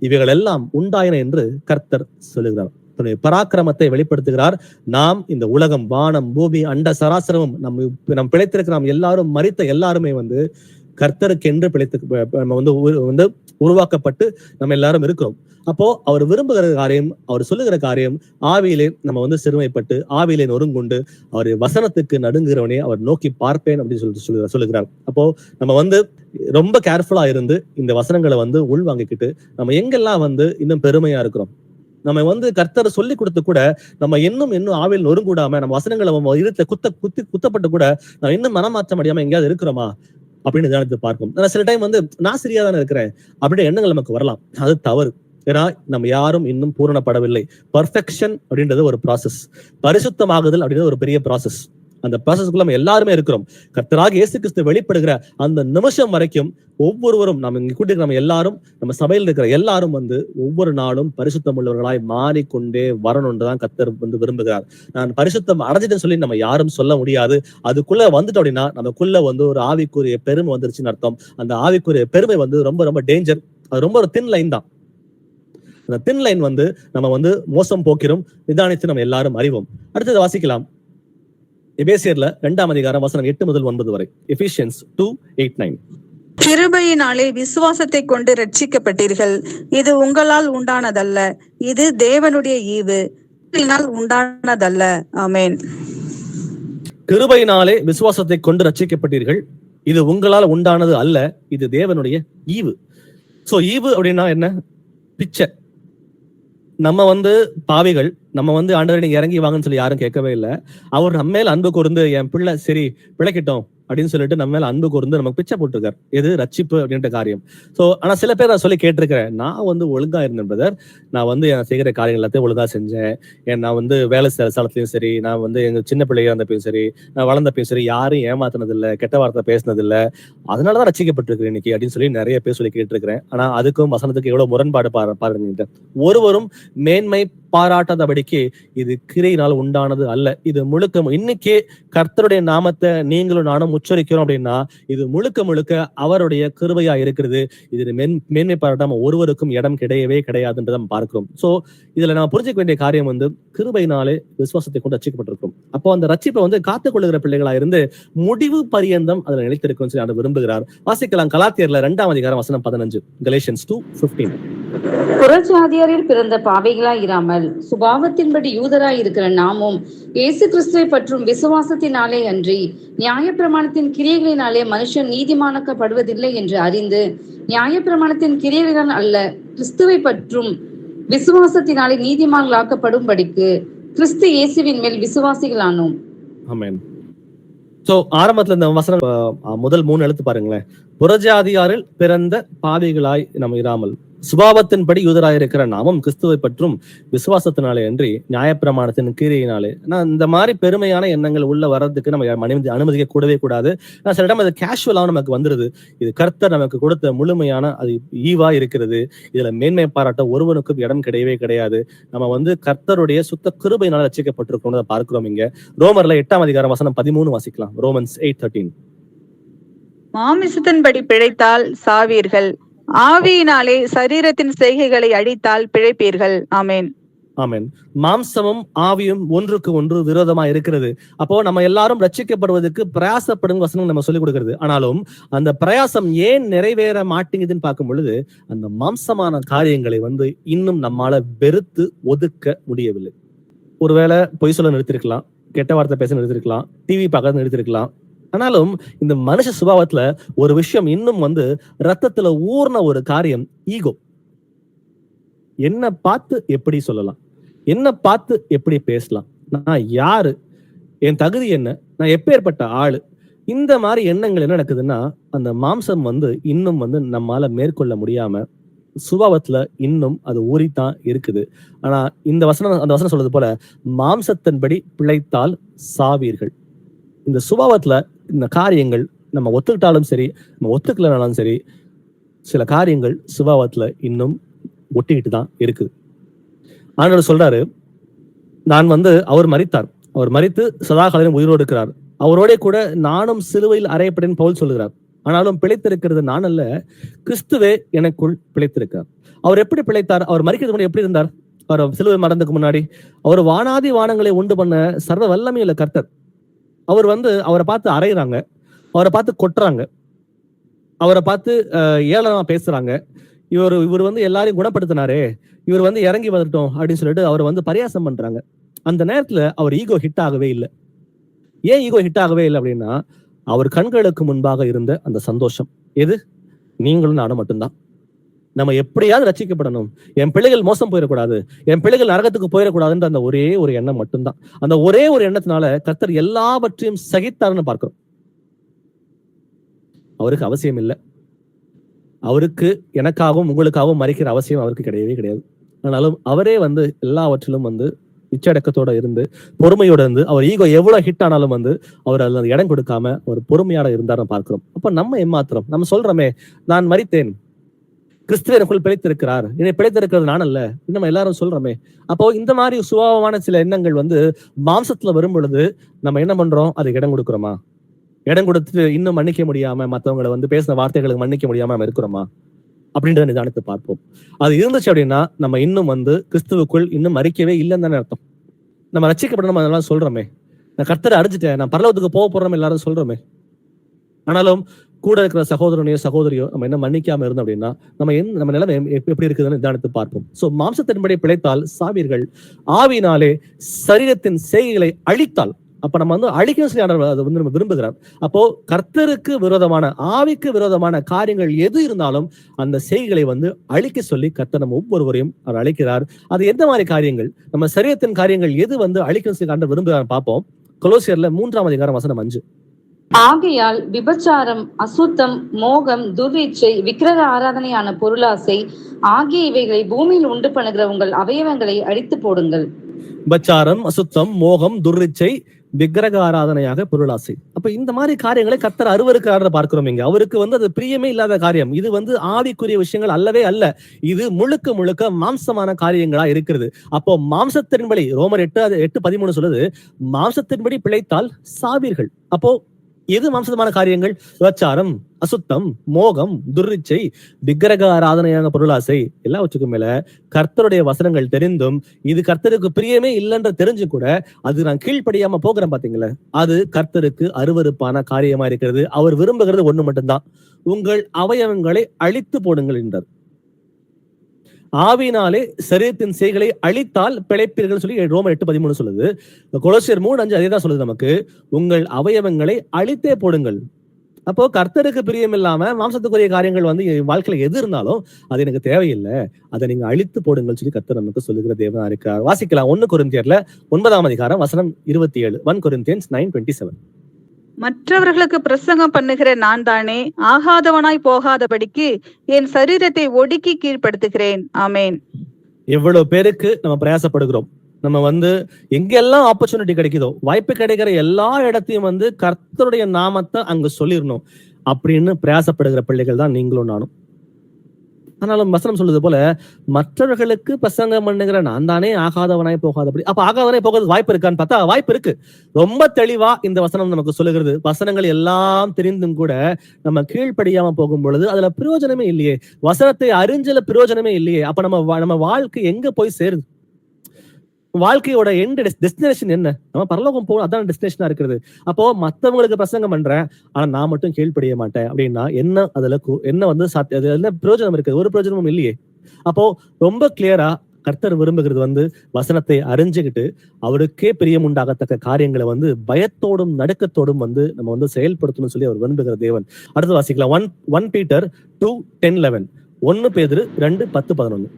Speaker 1: இவைகள் எல்லாம் உண்டாயின என்று கர்த்தர் சொல்லுகிறார். தன்னுடைய பராக்கிரமத்தை வெளிப்படுத்துகிறார். நாம் இந்த உலகம், வானம், பூமி, அண்ட சராசரமும் நம்ம பிழைத்திருக்கிற நாம் எல்லாரும், மரித்த எல்லாருமே கர்த்தருக்கென்று பிழைத்து உருவாக்கப்பட்டு நம்ம எல்லாரும் இருக்கிறோம். அப்போ அவர் விரும்புகிற காரியம், அவர் சொல்லுகிற காரியம், ஆவியிலே நம்ம சிறுமைப்பட்டு ஆவியிலே நொறுங்குண்டு அவர் வசனத்துக்கு நடுங்குகிறவனே அவர் நோக்கி பார்ப்பேன் அப்படின்னு சொல்லிட்டு சொல்லுகிறார். அப்போ நம்ம ரொம்ப கேர்ஃபுல்லா இருந்து இந்த வசனங்களை உள்வாங்கிக்கிட்டு நம்ம எங்கெல்லாம் இன்னும் பெருமையா இருக்கிறோம், நம்ம கர்த்தர் சொல்லி கொடுத்து கூட நம்ம இன்னும் ஆவியில் நொறுங்கூடாம நம்ம வசனங்களை இருத்த குத்தப்பட்டு கூட நம்ம இன்னும் மனமாற்றம் அடையாம எங்கேயாவது இருக்கிறோமா அப்படின்னு நிதானித்து பார்ப்போம். ஆனா சில டைம் நான் சரியா தானே இருக்கிறேன் அப்படின்னு எண்ணங்கள் நமக்கு வரலாம். அது தவறு. ஏன்னா நம்ம யாரும் இன்னும் பூரணப்படவில்லை. பர்ஃபெக்ஷன் அப்படின்றது ஒரு ப்ராசஸ். பரிசுத்தமாகுதல் அப்படின்றது ஒரு பெரிய ப்ராசஸ். அந்த ப்ராசஸ்க்குள்ள நம்ம எல்லாருமே இருக்கிறோம். கர்த்தராக இயேசு கிறிஸ்து வெளிப்படுகிற அந்த நிமிஷம் வரைக்கும் ஒவ்வொருவரும் நம்ம இங்க கூட்டி நம்ம எல்லாரும், நம்ம சபையில் இருக்கிற எல்லாரும் ஒவ்வொரு நாளும் பரிசுத்தம் உள்ளவர்களாய் மாறிக்கொண்டே வரணும்ன்றதான் கர்த்தர் விரும்புகிறார். நான் பரிசுத்தம் அடைஞ்சிட்டேன்னு சொல்லி நம்ம யாரும் சொல்ல முடியாது. அதுக்குள்ள வந்துட்டோம் அப்படின்னா நமக்குள்ள ஒரு ஆவிக்குரிய பெருமை வந்துருச்சுன்னு அர்த்தம். அந்த ஆவிக்குரிய பெருமை ரொம்ப ரொம்ப டேஞ்சர். அது ரொம்ப ஒரு தின் லைன் தான். அந்த தின் லைன் நம்ம மோசம் போக்கிறோம், நிதானித்து நம்ம எல்லாரும் அறிவோம். அடுத்தது வாசிக்கலாம். எபேசியர்ல 2ஆம் அதிகாரம் வசனம் 8 முதல் 9 வரை. எபிசியன்ஸ் 2:8-9.
Speaker 3: கிருபையினாலே விசுவாசத்தை கொண்டு ரட்சிக்கப்பட்டீர்கள். இது உங்களால் உண்டானதல்ல, இது தேவனுடைய ஈவு, உண்டானதல்ல. ஆமென்.
Speaker 1: கிருபையினாலே விசுவாசத்தை கொண்டு ரட்சிக்கப்பட்டீர்கள், இது உங்களால் உண்டானது அல்ல, இது தேவனுடைய ஈவு. சோ ஈவு அப்படின்னா என்ன? பிச்சை. நம்ம பாவிகள், நம்ம ஆண்டவரை நீங்க இறங்கி வாங்கன்னு சொல்லி யாரும் கேட்கவே இல்லை. அவர் நம்ம மேல அன்பு கூர்ந்து என் பிள்ளை சரி பிழைக்கட்டும் அப்படின்னு சொல்லிட்டு நம்ம மேல அன்பு கூர்ந்து நமக்கு பிச்சை போட்டிருக்காரு. எது? ரட்சிப்பு அப்படின்ற காரியம். சோ ஆனா சில பேர் நான் சொல்லி கேட்டிருக்கிறேன், நான் ஒழுங்கா இருந்தேன் பிரதர், நான் என் செய்கிற காரியங்கள் எல்லாத்தையும் ஒழுங்கா செஞ்சேன், நான் வேலை ஸ்தலத்திலயும் சரி, நான் எங்க சின்ன பிள்ளையா இருந்தப்பையும் சரி, நான் வளர்ந்தப்பையும் சரி, யாரும் ஏமாத்தினது இல்லை, கெட்ட வார்த்தை பேசினது இல்லை, அதனாலதான் ரட்சிக்கப்பட்டிருக்கிறேன் இன்னைக்கு அப்படின்னு சொல்லி நிறைய பேர் சொல்லி கேட்டிருக்கிறேன். ஆனா அதுக்கும் வசனத்துக்கு எவ்வளவு முரண்பாடு பாருங்க. ஒருவரும் மேன்மை பாராட்டாதபடிக்கு இது கிரையினால் உண்டானது அல்ல, இது முழுக்க இன்னைக்கே கர்த்தருடைய நாமத்தை நீங்களும் நானும் உச்சரிக்கிறோம் அப்படின்னா இது முழுக்க முழுக்க அவருடைய கிருபையா இருக்கிறது. இது மேன்மை பாராட்டாம ஒருவருக்கும் இடம் கிடையவே கிடையாதுன்றதை நம்ம பார்க்கிறோம். சோ இதுல நம்ம புரிஞ்சுக்க வேண்டிய காரியம் கிருபையினாலே விசுவாசத்தை கொண்டு ரட்சிக்கப்பட்டிருக்கும். அப்போ அந்த ரட்சிப்பை காத்துக் கொள்ளுகிற பிள்ளைகளா இருந்து முடிவு பரியந்தம் அதுல நிலைத்திருக்கும் சொல்லி அவர் விரும்புகிறார். வாசிக்கலாம் கலாத்தியர்ல 2ஆம் அதிகாரம் வசனம் 15. கலேஷியன்ஸ் 2:15.
Speaker 2: புறஜாதியாரில் பிறந்த பாவிகளாய் இராமல் சுபாவத்தின்படி யூதராய் இருக்கிற நாமும் இயேசு கிறிஸ்துவை பற்றும் விசுவாசத்தினாலே அன்றி நியாயப்பிரமாணத்தின் கிரியைகளினாலே மனுஷன் நீதிமானாக்கப்படுவதில்லை என்று அறிந்து நியாயப்பிரமாணத்தின் கிரியைகளினால் அல்ல கிறிஸ்துவை பற்றும் விசுவாசத்தினாலே நீதிமான்களாக்கப்படும்படிக்கு கிறிஸ்து இயேசுவின் மேல் விசுவாசிகளானோம்.
Speaker 1: ஆமென். சோ ஆரம்பத்துல இந்த வசனம் முதல் 3 எழுத்து பாருங்களேன். புறஜாதியாரில் பிறந்த பாவிகளாய் நம்ம இராமல் சுபாவத்தின்படி யூதராயிருக்கிற நாமும் கிறிஸ்துவை பற்றும் விசுவாசத்தினாலே அன்றி நியாயப்பிரமாணத்தின் கிரியையினாலே. இந்த மாதிரி பெருமையான எண்ணங்கள் உள்ள வர்றதுக்கு நம்ம அனுமதிக்க கூடவே கூடாது. சில இடம் அது கேஷுவலா நமக்கு வந்துருது. இது கர்த்தர் நமக்கு கொடுத்த முழுமையான அது ஈவா இருக்கிறது. இதுல மேன்மை பாராட்ட ஒருவனுக்கும் இடம் கிடையவே கிடையாது. நம்ம கர்த்தருடைய சுத்த கிருபையினால ரட்சிக்கப்பட்டிருக்கோம் பார்க்கிறோம். இங்க ரோமர்ல 8ஆம் அதிகாரம் வசனம் 13 வாசிக்கலாம். ரோமன்ஸ் 8:13.
Speaker 3: மாமிசத்தின்படி பிழைத்தால் சாவீர்கள், ஆவியினாலே சரீரத்தின் செய்கைகளை அழித்தால் பிழைப்பீர்கள். ஆமென்.
Speaker 1: ஆமென். மாம்சமும் ஆவியும் ஒன்றுக்கு ஒன்று விரோதமா இருக்கிறது. அப்போ நம்ம எல்லாரும் ரட்சிக்கப்படுவதற்கு பிரயாசப்படும் வசனம் நம்ம சொல்லிக் கொடுக்கிறது. ஆனாலும் அந்த பிரயாசம் ஏன் நிறைவேற மாட்டேங்குதுன்னு பார்க்கும் பொழுது அந்த மாம்சமான காரியங்களை இன்னும் நம்மால வெறுத்து ஒதுக்க முடியவில்லை. ஒருவேளை பொய் சொல்ல நிறுத்திருக்கலாம், கெட்ட வார்த்தை பேச நிறுத்திருக்கலாம், டிவி பார்க்கறது நிறுத்திருக்கலாம். ஆனாலும் இந்த மனுஷ சுபாவத்துல ஒரு விஷயம் இன்னும் ரத்தத்துல ஊர்ன ஒரு காரியம் ஈகோ. என்ன பார்த்து எப்படி சொல்லலாம், என்ன பார்த்து எப்படி பேசலாம், நான் யாரு, என் தகுதி என்ன, நான் எப்பேற்பட்ட ஆளு, இந்த மாதிரி எண்ணங்கள் என்ன நடக்குதுன்னா அந்த மாம்சம் இன்னும் நம்மால மேற்கொள்ள முடியாம சுபாவத்துல இன்னும் அது ஊறித்தான் இருக்குது. ஆனா அந்த வசனம் சொல்றது போல மாம்சத்தின்படி பிழைத்தால் சாவீர்கள். இந்த சுபாவத்துல இந்த காரியங்கள் நம்ம ஒத்துக்கிட்டாலும் சரி, நம்ம ஒத்துக்கலனாலும் சரி, சில காரியங்கள் சுபாவத்துல இன்னும் ஒட்டிக்கிட்டு தான் இருக்குது. ஆண்டவர் சொல்றாரு, நான் அவர் மரித்தார், அவர் மரித்து சதாகாலம் உயிரோடு இருக்கிறார், அவரோட கூட நானும் சிலுவையில் அறையப்பட்டேன் பவுல் சொல்லுகிறார். ஆனாலும் பிழைத்திருக்கிறது நான் அல்ல, கிறிஸ்துவே எனக்குள் பிழைத்திருக்கிறார். அவர் எப்படி பிழைத்தார்? அவர் மரிக்கிறதுக்கு முன்னாடி எப்படி இருந்தார்? அவர் சிலுவை மரணத்துக்கு முன்னாடி அவர் வானாதி வானங்களை உண்டு பண்ண சர்வ வல்லமையுள்ள கர்த்தர். அவர் அவரை பார்த்து அறையிறாங்க, அவரை பார்த்து கொட்டுறாங்க, அவரை பார்த்து ஏளனமா பேசுறாங்க. இவர் எல்லாரையும் குணப்படுத்தினாரே, இவர் இறங்கி வந்துட்டோம் அப்படின்னு சொல்லிட்டு அவர் பரியாசம் பண்றாங்க. அந்த நேரத்துல அவர் ஈகோ ஹிட் ஆகவே இல்லை. ஏன் ஈகோ ஹிட் ஆகவே இல்லை அப்படின்னா, அவர் கண்களுக்கு முன்பாக இருந்த அந்த சந்தோஷம். எது? நீங்களும் நானும் மட்டும்தான். நம்ம எப்படியாவது ரட்சிக்கப்படணும், என் பிள்ளைகள் மோசம் போயிடக்கூடாது, என் பிள்ளைகள் நரகத்துக்கு போயிடக்கூடாதுன்ற அந்த ஒரே ஒரு எண்ணம் மட்டும்தான். அந்த ஒரே ஒரு எண்ணத்தினால கர்த்தர் எல்லாவற்றையும் சகித்தாருன்னு பார்க்கிறோம். அவருக்கு அவசியம் இல்லை, அவருக்கு எனக்காகவும் உங்களுக்காகவும் மறிக்கிற அவசியம் அவருக்கு கிடையவே கிடையாது. ஆனாலும் அவரே எல்லாவற்றிலும் இச்சடக்கத்தோட இருந்து பொறுமையோட இருந்து அவர் ஈகோ எவ்வளவு ஹிட் ஆனாலும் அவர் அதுல இடம் கொடுக்காம ஒரு பொறுமையோட இருந்தாருன்னு பார்க்கிறோம். அப்ப நம்ம ஏமாத்திரம் நம்ம சொல்றோமே, நான் மரித்தேன், கிறிஸ்துவ எனக்குள் பிழைத்திருக்கிறார், என்னை பிழைத்திருக்கிறது நான் அல்ல, நம்ம எல்லாரும் சொல்றோமே. அப்போ இந்த மாதிரி சுபாவமான சில எண்ணங்கள் மாம்சத்துல வரும் பொழுது நம்ம என்ன பண்றோம்? அதுக்கு இடம் கொடுக்குறோமா? இடம் கொடுத்துட்டு இன்னும் மன்னிக்க முடியாம மற்றவங்களை பேசின வார்த்தைகளுக்கு மன்னிக்க முடியாம நம்ம இருக்கிறோமா அப்படின்றத நிதானித்து பார்ப்போம். அது இருந்துச்சு அப்படின்னா நம்ம இன்னும் கிறிஸ்துவுக்குள் இன்னும் மறிக்கவே இல்லைன்னு தானே அர்த்தம். நம்ம ரட்சிக்கப்பட நம்ம அதெல்லாம் சொல்றோமே, நான் கர்த்தரை அறிஞ்சிட்டேன், நான் பரலோகத்துக்கு போக போறோம் எல்லாரும் சொல்றோமே. ஆனாலும் கூட இருக்கிற சகோதரனையோ சகோதரியோ நம்ம என்ன மன்னிக்காம இருந்தோம் அப்படின்னா நம்ம நிலைமை எப்படி இருக்குதுன்னு நிதானித்து பார்ப்போம். சோ மாம்சத்தின்படி பிழைத்தால் சாவீர்கள், ஆவினாலே சரீரத்தின் செய்கைகளை அழித்தால். அப்ப நம்ம அழிக்கணும் சொல்லி நம்ம விரும்புகிறார். அப்போ கர்த்தருக்கு விரோதமான, ஆவிக்கு விரோதமான காரியங்கள் எது இருந்தாலும் அந்த செய்கைகளை அழிக்க சொல்லி கர்த்தர் நம்ம ஒவ்வொருவரையும் அவர் அழைக்கிறார். அது எந்த மாதிரி காரியங்கள், நம்ம சரீரத்தின் காரியங்கள் எது அழிக்கணும் சொல்லி கர்த்தர் விரும்புகிறார் பார்ப்போம். கொலோசியர்ல 3ஆம் அதிகாரம் வசனம் 5.
Speaker 2: ஆகையால் விபச்சாரம், அசுத்தம், மோகம், துர்வீச்சை, விக்கிரக ஆராதனையான பொருளாசை ஆகிய இவைகளை பூமியில் உண்டு பண்ணுகிற உங்கள் அவயவங்களை அழித்து போடுங்கள்.
Speaker 1: விபச்சாரம், அசுத்தம், மோகம், துர்வீச்சை, விக்கிரக ஆராதனையாக பொருளாசை. அப்ப இந்த மாதிரி காரியங்களை கர்த்தர் அருவருக்கிறார் பார்க்கிறோம். இங்க அவருக்கு அது பிரியமே இல்லாத காரியம். இது ஆவிக்குரிய விஷயங்கள் அல்லவே அல்ல. இது முழுக்க முழுக்க மாம்சமான காரியங்களா இருக்கிறது. அப்போ மாம்சத்தின்படி ரோமர் 8:13 சொல்லுது, மாம்சத்தின்படி பிழைத்தால் சாவீர்கள். அப்போ எது மாம்சமான காரியங்கள்? விபச்சாரம், அசுத்தம், மோகம், துர்ரிச்சை, விக்கிரக ஆராதனையான பொருளாசை. எல்லாவற்றுக்கும் மேல கர்த்தருடைய வசனங்கள் தெரிந்தும் இது கர்த்தருக்கு பிரியமே இல்லைன்ற தெரிஞ்சு கூட அது நான் கீழ்ப்படியாம போகிறேன் பாத்தீங்களா, அது கர்த்தருக்கு அருவருப்பான காரியமா இருக்கிறது. அவர் விரும்புகிறது ஒண்ணு மட்டும்தான், உங்கள் அவயவங்களை அழித்து போடுங்கள் என்றார். ஆவினாலே சரீரத்தின் செய்களை அழித்தால் பிழைப்பீர்கள் சொல்லி ரோமர் 8:13 சொல்லுது. கொலோசியர் 3:5 அதே தான் சொல்லுது நமக்கு, உங்கள் அவயவங்களை அழித்தே போடுங்கள். அப்போ கர்த்தருக்கு பிரியம் இல்லாம மாம்சத்துக்குரிய காரியங்கள் வாழ்க்கையில எது இருந்தாலும் அது எனக்கு தேவையில்லை, அதை நீங்க அழித்து போடுங்கள் சொல்லி கர்த்தர் நமக்கு சொல்லுகிற தேவனா இருக்கார். வாசிக்கலாம் 1 கொரிந்தியர்ல 9ஆம் அதிகாரம் வசனம் 27. 1 Corinthians 9:27.
Speaker 3: மற்றவர்களுக்கு பிரசங்கம் பண்ணுகிற நான் தானே ஆகாதவனாய் போகாதபடிக்கு என் சரீரத்தை ஒடுக்கி கீழ்ப்படுத்துகிறேன். ஆமேன்.
Speaker 1: எவ்வளவு பேருக்கு நம்ம பிரயாசப்படுகிறோம். நம்ம எங்கெல்லாம் ஆப்பர்ச்சுனிட்டி கிடைக்குதோ, வாய்ப்பு கிடைக்கிற எல்லா இடத்தையும் கர்த்தருடைய நாமத்தை அங்க சொல்லிடணும் அப்படின்னு பிரயாசப்படுகிற பிள்ளைகள் தான் நீங்களும் நானும். ஆனாலும் வசனம் சொல்லுது போல, மற்றவர்களுக்கு பிரசங்கம் பண்ணுகிற நான் தானே ஆகாதவனாய் போகாதபடி. அப்ப ஆகாதவனாய் போகிறது வாய்ப்பு இருக்கான்னு பார்த்தா வாய்ப்பு இருக்கு. ரொம்ப தெளிவா இந்த வசனம் நமக்கு சொல்லுகிறது. வசனங்கள் எல்லாம் தெரிந்தும் கூட நம்ம கீழ்ப்படியாம போகும் பொழுது அதுல பிரயோஜனமே இல்லையே, வசனத்தை அறிஞ்சல பிரயோஜனமே இல்லையே. அப்ப நம்ம வாழ்க்கை எங்க போய் சேருது? வாழ்க்கையோட எண்ட் டெஸ்டினேஷன் என்ன? நம்ம பரலோகம் போகணும், அதான் டெஸ்டினேஷனா இருக்கிறது. அப்போ மத்தவங்களுக்கு பிரசங்கம் பண்றேன், ஆனா நான் மட்டும் கீழ்ப்படிய மாட்டேன் அப்படின்னா என்ன? அதுல என்ன பிரயோஜனம் இருக்குது? ஒரு பிரயோஜனமும் இல்லையே. அப்போ ரொம்ப கிளியரா கர்த்தர் விரும்புகிறது வசனத்தை அறிஞ்சுக்கிட்டு அவருக்கே பிரியம் உண்டாகத்தக்க காரியங்களை பயத்தோடும் நடுக்கத்தோடும் நம்ம செயல்படுத்தணும்னு சொல்லி அவர் விரும்புகிற தேவன். அடுத்து வாசிக்கலாம் 1 Peter 2:10-11. 1 பேதுரு 2:10-11.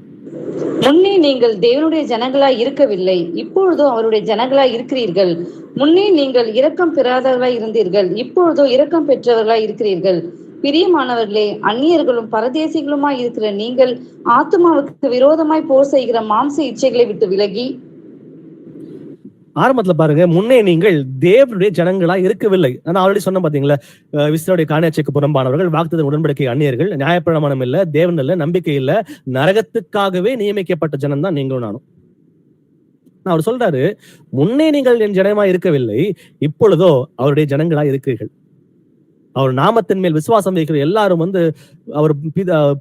Speaker 2: முன்னே நீங்கள் தேவனுடைய ஜனங்களாய் இருக்கவில்லை, இப்பொழுதோ அவருடைய ஜனங்களாய் இருக்கிறீர்கள். முன்னே நீங்கள் இரக்கம் பெறாதவர்களாய் இருந்தீர்கள், இப்பொழுதோ இரக்கம் பெற்றவர்களாய் இருக்கிறீர்கள். பிரியமானவர்களே, அந்நியர்களும் பரதேசிகளுமாய் இருக்கிற நீங்கள் ஆத்துமாவுக்கு விரோதமாய் போர் செய்கிற மாம்ச இச்சைகளை விட்டு விலகி.
Speaker 1: ஆரம்பத்துல பாருங்க, முன்னே நீங்கள் தேவனுடைய ஜனங்களா இருக்கவில்லை. நான் ஆல்ரெடி சொன்ன பாத்தீங்களா, விசுவாவுடைய காணியாட்சிக்கு புறம்பானவர்கள், வாக்குத்தத்த உடன்படிக்கை அந்நியர்கள், நியாயப்பிரமாணம் இல்ல, தேவன் இல்ல, நம்பிக்கை இல்ல, நரகத்துக்காகவே நியமிக்கப்பட்ட ஜனம் தான் நீங்களும் நானும். அவர் சொல்றாரு, முன்னே நீங்கள் என் ஜனமா இருக்கவில்லை, இப்பொழுதோ அவருடைய ஜனங்களா இருக்கிறீர்கள். அவர் நாமத்தின் மேல் விசுவாசம் வைக்கிற எல்லாரும் அவர்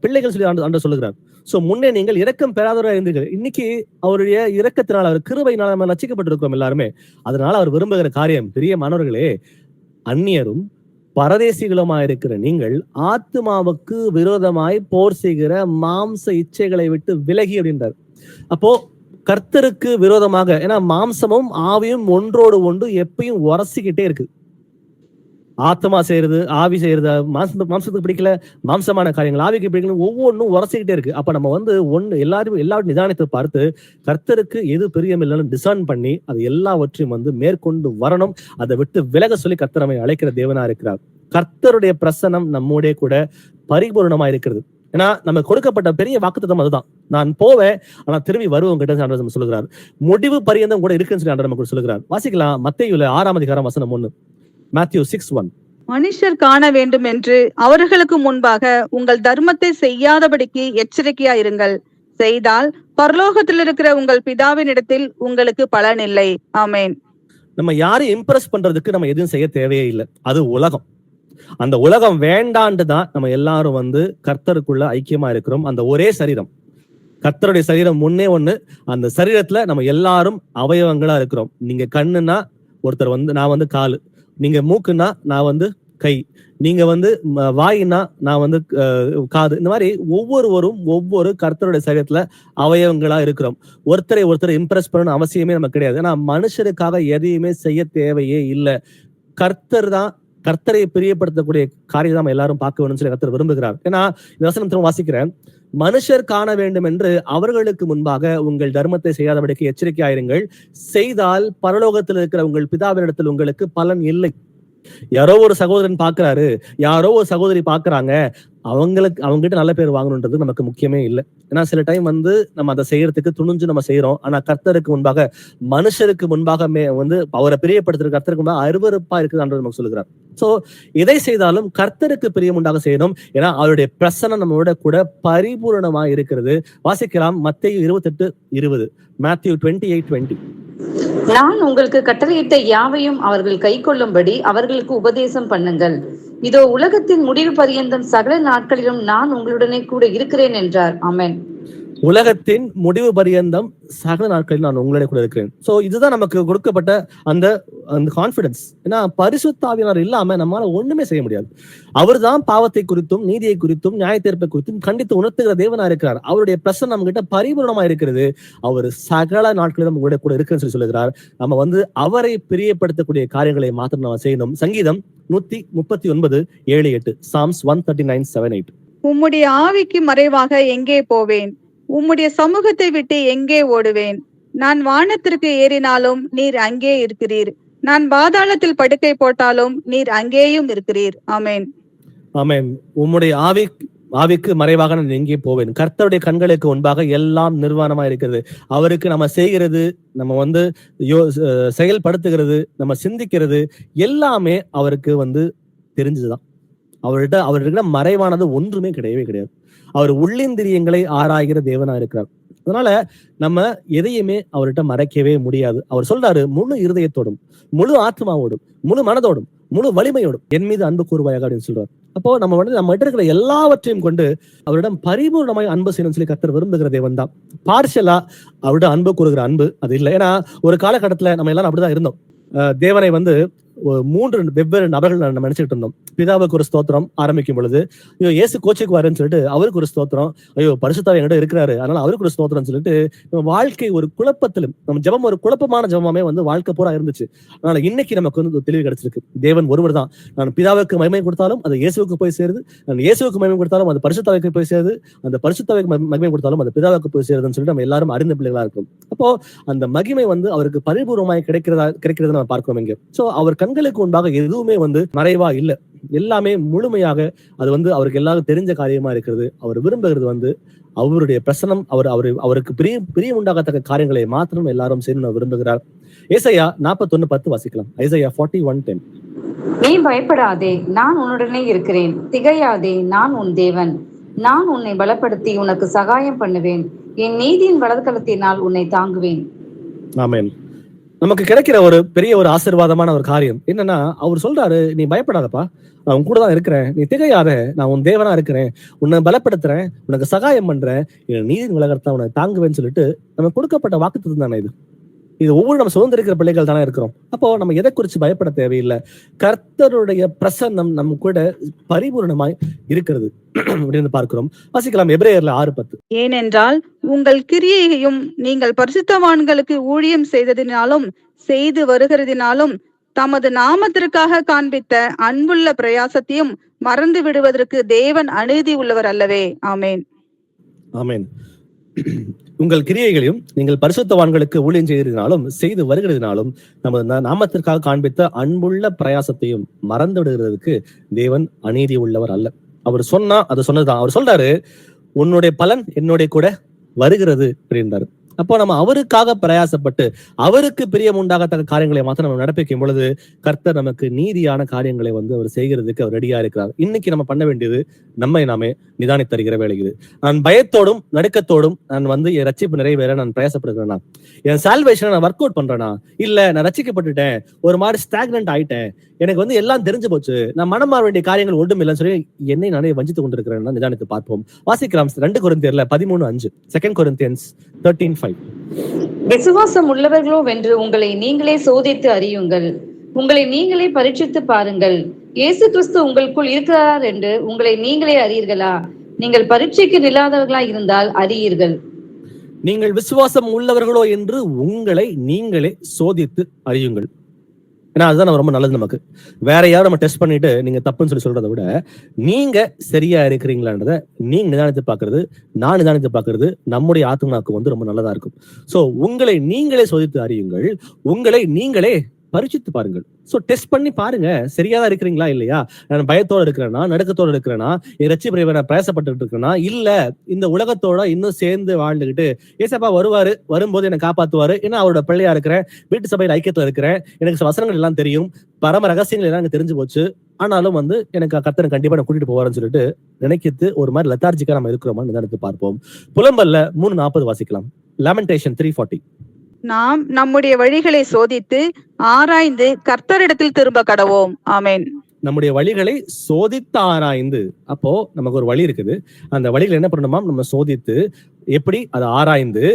Speaker 1: பிள்ளைகள் சொல்லி ஆண்டு சொல்லுகிறார். சோ முன்னே நீங்கள் இரக்கம் பெறாதவராக இருந்தீர்கள். இன்னைக்கு அவருடைய இரக்கத்தினால், அவர் கிருபையினால் நம்ம ரட்சிக்கப்பட்டிருக்கிறோம் எல்லாருமே. அதனால அவர் விரும்புகிற காரியம், பிரியமானவர்களே, அந்நியரும் பரதேசிகளுமாய் இருக்கிற நீங்கள் ஆத்துமாவுக்கு விரோதமாய் போர் செய்கிற மாம்ச இச்சைகளை விட்டு விலகி அப்படின்றார். அப்போ கர்த்தருக்கு விரோதமாக, ஏன்னா மாம்சமும் ஆவியும் ஒன்றோடு ஒன்று எப்பயும் உரசிக்கிட்டே இருக்கு. ஆத்மா செய்யறது, ஆவி செய்யறது, மாம்சத்துக்கு பிடிக்கல, மாம்சமான காரியங்கள் ஆவிக்கு பிடிக்கல, ஒவ்வொன்றும் உரசிக்கிட்டே இருக்கு. அப்ப நம்ம எல்லாரும் நிதானத்தை பார்த்து கர்த்தருக்கு எது பிரியமில்லைன்னு டிசைன் பண்ணி அது எல்லாவற்றையும் மேற்கொண்டு வரணும். அதை விட்டு விலக சொல்லி கர்த்தர் நம்மை அழைக்கிற தேவனா இருக்கிறார். கர்த்தருடைய பிரசனம் நம்முடைய கூட பரிபூர்ணமா இருக்கிறது. ஏன்னா நம்ம கொடுக்கப்பட்ட பெரிய வாக்குத்தத்தம் அதுதான். நான் போவேன், ஆனா திரும்பி வருவோம் கிட்ட சொல்லுகிறார். முடிவு பரியந்தம் கூட இருக்குன்னு சொல்லி நமக்கு சொல்லுகிறார். வாசிக்கலாம், மத்தேயுல 6ஆம் அதிகாரம் வசனம் 1. Matthew 6:1.
Speaker 3: மனுஷர் காண வேண்டும் என்று அவர்களுக்கு முன்பாக உங்கள் தர்மத்தை செய்யாதபடிக்கு எச்சரிக்கையா இருங்கள். செய்தால் பரலோகத்தில் இருக்கிற உங்கள் பிதாவின் இடத்தில் உங்களுக்கு பலன் இல்லை. ஆமென்.
Speaker 1: நம்ம யாரையும் இம்ப்ரெஸ் பண்றதுக்கு நம்ம எதுவும் செய்ய தேவையே இல்லை. அது உலகம். அந்த உலகம் வேண்டாண்டு தான் நம்ம எல்லாரும் கர்த்தருக்குள்ள ஐக்கியமா இருக்கிறோம். அந்த ஒரே சரீரம், கர்த்தருடைய சரீரம் முன்னே ஒண்ணு. அந்த சரீரத்துல நம்ம எல்லாரும் அவயவங்களா இருக்கிறோம். நீங்க கண்ணுன்னா ஒருத்தர் நான் காலு, நீங்க மூக்குன்னா நான் கை, நீங்க வாயினா நான் காது. இந்த மாதிரி ஒவ்வொருவரும் ஒவ்வொரு கர்த்தருடைய சரீரத்துல அவயவங்களா இருக்கிறோம். ஒருத்தரை ஒருத்தர் இம்ப்ரெஸ் பண்ணணும் அவசியமே நமக்கு கிடையாது. ஏன்னா மனுஷருக்காக எதையுமே செய்ய தேவையே இல்லை. கர்த்தரை பிரியப்படுத்தக்கூடிய காரியம் நம்ம எல்லாரும் பார்க்க வேணும்னு சொல்லி கர்த்தர் விரும்புகிறார். ஏன்னா இந்த வசனம் வாசிக்கிறேன், மனுஷர் காண வேண்டும் என்று அவர்களுக்கு முன்பாக உங்கள் தர்மத்தை செய்யாதபடிக்கு எச்சரிக்கையாயிருங்கள். செய்தால் பரலோகத்தில் இருக்கிற உங்கள் பிதாவினிடத்தில் உங்களுக்கு பலன் இல்லை. யாரோ ஒரு சகோதரன் பாக்குறாரு, யாரோ ஒரு சகோதரி பாக்குறாங்க, அவங்க கிட்ட நல்ல பேர் வாங்கணுன்றது நமக்கு முக்கியமே இல்லை. ஏன்னா சில டைம் நம்ம அதை செய்யறதுக்கு துணிஞ்சு நம்ம செய்யறோம். ஆனா கர்த்தருக்கு முன்பாக, மனுஷருக்கு முன்பாக அவரை பிரியப்படுத்துற கர்த்தருக்கு முன்பாக அருவருப்பா இருக்குதுன்றது நமக்கு சொல்லுகிறார். சோ எதை செய்தாலும் கர்த்தருக்கு பிரியம் உண்டாக செய்யணும். ஏன்னா அவருடைய பிரசனம் நம்மளோட கூட பரிபூரணமா இருக்கிறது. வாசிக்கலாம், மத்தேயு 28:20. Matthew 28:20.
Speaker 2: நான் உங்களுக்கு கட்டளையிட்ட யாவையும் அவர்கள் கை கொள்ளும்படி அவர்களுக்கு உபதேசம் பண்ணுங்கள். இதோ உலகத்தின் முடிவு பரியந்தம் சகல நாட்களிலும் நான் உங்களுடனே கூட இருக்கிறேன் என்றார். ஆமென்.
Speaker 1: உலகத்தின் முடிவு பரியந்தம் சகல நாட்களில் நான் உங்களுடைய கூட இருக்கிறேன். சோ இதுதான் நமக்கு கொடுக்கப்பட்ட அந்த கான்பிடன்ஸ். ஏன்னா பரிசுத்த ஆவியானவர் இல்லாம நம்மளால ஒண்ணுமே செய்ய முடியாது. அவர் தான் பாவத்தை குறித்தும் நீதியை குறித்தும் நியாய தீர்ப்பை குறித்தும் கண்டித்து உணர்த்துகிற தேவனா இருக்கிறார். அவருடைய பிரசன்னம் நம்ம கிட்ட பரிபூர்ணமா இருக்கிறது. அவர் சகல நாட்களிலும் உங்களுடைய கூட இருக்குன்னு சொல்லி சொல்லுகிறார். நம்ம அவரை பிரியப்படுத்தக்கூடிய காரியங்களை மாத்திரம் நம்ம செய்யணும். சங்கீதம் 139:7-8. Psalms 139:7-8.
Speaker 3: உம்முடைய ஆவிக்கு மறைவாக எங்கே போவேன்? உம்முடைய சமூகத்தை விட்டு எங்கே ஓடுவேன்? நான் வானத்திற்கு ஏறினாலும் நீர் அங்கே இருக்கிறீர். நான் பாதாளத்தில் படுக்கை போட்டாலும் நீர் அங்கேயும் இருக்கிறீர். ஆமென்.
Speaker 1: ஆமென். உம்முடைய ஆவிக்கு மறைவாக நான் எங்கே போவேன்? கர்த்தருடைய கண்களுக்கு முன்பாக எல்லாம் நிர்வாணமா இருக்கிறது. அவருக்கு நம்ம செய்கிறது, நம்ம செயல்படுத்துகிறது, நம்ம சிந்திக்கிறது எல்லாமே அவருக்கு தெரிஞ்சதுதான். அவர்கிட்ட மறைவானது ஒன்றுமே கிடையவே கிடையாது. அவர் உள்ளிந்திரியங்களை ஆராய்கிற தேவனா இருக்கிறார். அதனால நம்ம எதையுமே அவர்கிட்ட மறைக்கவே முடியாது. அவர் சொல்றாரு, முழு இருதயத்தோடும், முழு ஆத்மாவோடும், முழு மனதோடும், முழு வலிமையோடும் என் மீது அன்பு கூறுவாயாக அப்படின்னு சொல்றாரு. அப்போ நம்ம இருக்கிற எல்லாவற்றையும் கொண்டு அவரிடம் பரிபூர்ணமாய் அன்பு செய்யணும்னு சொல்லி கர்த்தர் விரும்புகிற தேவன் தான். பார்ஷலா அவரிடம் அன்பு கூறுகிற அன்பு அது இல்லை. ஏன்னா ஒரு காலகட்டத்துல நம்ம எல்லாரும் அப்படிதான் இருந்தோம். தேவனை 3 வெவ்வேறு நபர்கள் நம்ம நினைச்சுட்டு இருந்தோம். பிதாவுக்கு ஒரு ஸ்தோத்திரம் ஆரம்பிக்கும் பொழுது, ஐயோ இயேசு கோச்சுக்கு வரேன்னு சொல்லிட்டு அவருக்கு ஒரு ஸ்தோத்திரம், ஐயோ பரிசுத்தாவி என்னோட இருக்கிறாரு அதனால அவருக்கு ஒரு ஸ்தோத்திரம் சொல்லிட்டு நம்ம வாழ்க்கை ஒரு குழப்பத்திலும், நம்ம ஜெபம் ஒரு குழப்பமான ஜெபமாவே வாழ்க்கை பூரா இருந்துச்சு. அதனால இன்னைக்கு நமக்கு தெளிவு கிடைச்சிருக்கு. தேவன் ஒருவர் தான். நான் பிதாவுக்கு மகிமை கொடுத்தாலும் அது இயேசுவுக்கு போய் சேருது, நான் இயேசுவுக்கு மகிமை கொடுத்தாலும் அது பரிசுத்தாவிக்கு போய் சேருது, அந்த பரிசுத்தாவிக்கு மகிமை கொடுத்தாலும் அது பிதாவுக்கு போய் சேருதுன்னு சொல்லிட்டு நம்ம எல்லாரும் அறிந்த பிள்ளைகளா இருக்கும். அப்போ அந்த மகிமை அவருக்கு பரிபூர்ணமாய் கிடைக்கிறத நம்ம பார்க்கிறோம் இங்க. சோ அவர் கண்களுக்கு முன்பாக எதுவுமே மறைவா இல்லை. எல்லாமே முழுமையாக அது வந்து அவருக்கு எல்லாரும் தெரிஞ்ச காரியமா இருக்கிறது. அவர் விரும்புகிறது வந்து அவருடைய பிரசனம், அவருக்கு பிரியம் உண்டாகத்தக்க காரியங்களை மாத்திரம் எல்லாரும் செய்யணும் விரும்புகிறார். ஏசாயா 41:10 வாசிக்கலாம். ஐசாயா 41:10.
Speaker 2: நீ பயப்படாதே, நான் உன்னுடனே இருக்கிறேன். திகையாதே, நான் உன் தேவன். நான் உன்னை பலப்படுத்தி உனக்கு சகாயம் பண்ணுவேன். என் நீதியின் வலதுகரத்தினால் உன்னை தாங்குவேன்.
Speaker 1: ஆமென். நமக்கு கிடைக்கிற ஒரு பெரிய ஒரு ஆசீர்வாதமான ஒரு காரியம் என்னன்னா, அவர் சொல்றாரு, நீ பயப்படாதப்பா, நான் உன் கூட தான் இருக்கிறேன், நீ திகையாத, நான் உன் தேவனா இருக்கிறேன், உன்னை பலப்படுத்துறேன், உனக்கு சகாயம் பண்றேன், என் நீதியின் உலகத்தை உன்னை தாங்குவேன்னு சொல்லிட்டு நம்ம கொடுக்கப்பட்ட வாக்குத்தத்தம் தானே இது. இது ஒவ்வொரு நம்ம சுதந்திரிக்கிற பிள்ளைகள் தானே இருக்கிறோம். அப்போ நம்ம எதை குறித்து பயப்பட தேவையில்லை. கர்த்தருடைய பிரசன்னம் நம்ம கூட பரிபூர்ணமாய் இருக்கிறது அப்படின்னு பார்க்கிறோம். வாசிக்கலாம் எபிரேயர்ல 6:10.
Speaker 3: ஏனென்றால் உங்கள் கிரியையையும் நீங்கள் பரிசுத்தவான்களுக்கு ஊழியம் செய்ததினாலும் செய்து வருகிறதினாலும் தமது நாமத்திற்காக காண்பித்த அன்புள்ள பிரயாசத்தையும் மறந்து விடுவதற்கு தேவன் அநீதி உள்ளவர் அல்லவே. ஆமேன்.
Speaker 1: ஆமேன். உங்கள் கிரியைகளையும் நீங்கள் பரிசுத்தவான்களுக்கு ஊழியம் செய்கிறதினாலும் செய்து வருகிறதினாலும் நமது நாமத்திற்காக காண்பித்த அன்புள்ள பிரயாசத்தையும் மறந்து விடுகிறதுக்கு தேவன் அநீதி உள்ளவர் அல்ல. அவர் சொன்னா அது சொன்னதுதான். அவர் சொல்றாரு, உன்னுடைய பலன் என்னுடைய கூட வருகிறது அப்படின்றாரு. அப்போ நம்ம அவருக்காக பிரயாசப்பட்டு அவருக்கு பிரியம் உண்டாகத்தக்க காரியங்களை மாத்திரம் நம்ம நடப்பிக்கும் பொழுது கர்த்தர் நமக்கு நீதியான காரியங்களை வந்து அவர் செய்கிறதுக்கு அவர் ரெடியா இருக்கிறார். இன்னைக்கு நம்ம பண்ண வேண்டியது நம்மை நாமே நிதானித்து தருகிற வேலை இது. நான் பயத்தோடும் நடுக்கத்தோடும் நான் வந்து என் ரட்சிப்பு நிறைவேற நான் பிரயாசப்படுகிறேனா, என் சால்வேஷனை நான் ஒர்க் அவுட் பண்றேனா, இல்ல நான் ரட்சிக்கப்பட்டுட்டேன், ஒரு மாதிரி ஸ்டாக்னன்ட் ஆயிட்டேன், எனக்கு வந்து எல்லாம் தெரிஞ்சு போச்சு, நான் மனம் மாற வேண்டிய காரியங்கள் ஒன்றும் இல்லைன்னு சொல்லி என்னை நானே வஞ்சித்து கொண்டிருக்கிறேன் நிதானித்து பார்ப்போம். வாசிக்கலாம் 2 கொரிந்தியர்ல 13:5. 2 Corinthians 13:5.
Speaker 2: விசுவாசம் உள்ளவர்களோ வென்று உங்களை நீங்களே சோதித்து அறியுங்கள், உங்களை நீங்களே பரீட்சித்து பாருங்கள், இயேசு கிறிஸ்து உங்களுக்குள் இருக்கிறார் என்று உங்களை நீங்களே அறியீர்களா? நீங்கள் பரீட்சைக்கு நில்லாதவர்களா இருந்தால் அறியீர்கள்.
Speaker 1: நீங்கள் விசுவாசம் உள்ளவர்களோ என்று உங்களை நீங்களே சோதித்து அறியுங்கள். ஏன்னா அதுதான் ரொம்ப நல்லது. நமக்கு வேற யாரும் நம்ம டெஸ்ட் பண்ணிட்டு நீங்க தப்புன்னு சொல்லி சொல்றதை விட நீங்க சரியா இருக்கிறீங்களான்றத நீங்க நிதானித்து பாக்குறது, நான் நிதானித்து பாக்குறது நம்முடைய ஆத்மாவுக்கு வந்து ரொம்ப நல்லதா இருக்கும். சோ உங்களை நீங்களே சோதித்து அறியுங்கள், உங்களை நீங்களே பரிசித்து பாருங்கள். சோ டெஸ்ட் பண்ணி பாருங்க, சரியாதான் இருக்கிறீங்களா இல்லையா, நான் பயத்தோட இருக்கிறேனா, நடுக்கத்தோட இருக்கிறேனா, என் ரட்சிப்பு நான் பிரயாசப்பட்டு இருக்கிறேனா, இல்ல இந்த உலகத்தோட இன்னும் சேர்ந்து வாழ்ந்துகிட்டு ஏசப்பா வருவாரு, வரும்போது என்னை காப்பாத்துவாரு, ஏன்னா அவரோட பிள்ளையா இருக்கிறேன், வீட்டு சபையில் ஐக்கியத்துல இருக்கிறேன், எனக்கு வசனங்கள் எல்லாம் தெரியும், பரம ரகசியங்கள் எல்லாம் எனக்கு தெரிஞ்சு போச்சு, ஆனாலும் வந்து எனக்கு கர்த்தர் கண்டிப்பா நான் கூட்டிட்டு போவாருன்னு சொல்லிட்டு நினைக்கிறது ஒரு மாதிரி லெத்தார்ஜிக்கா நம்ம இருக்கிறோமா நினைத்து பார்ப்போம். புலம்பல்ல 3:40 வாசிக்கலாம். Lamentation 3:40.
Speaker 3: நாம் நம்முடைய வழிகளை சோதித்து ஆராய்ந்து கர்த்தரிடத்தில் திரும்ப கடவோம். ஆமேன்.
Speaker 1: நம்முடைய வழிகளை சோதித்து ஆராய்ந்து, அப்போ நமக்கு ஒரு வழி இருக்குது, அந்த வழிகள் என்ன பண்ணணுமா, நம்ம சோதித்து எப்படி அதை ஆராய்ந்து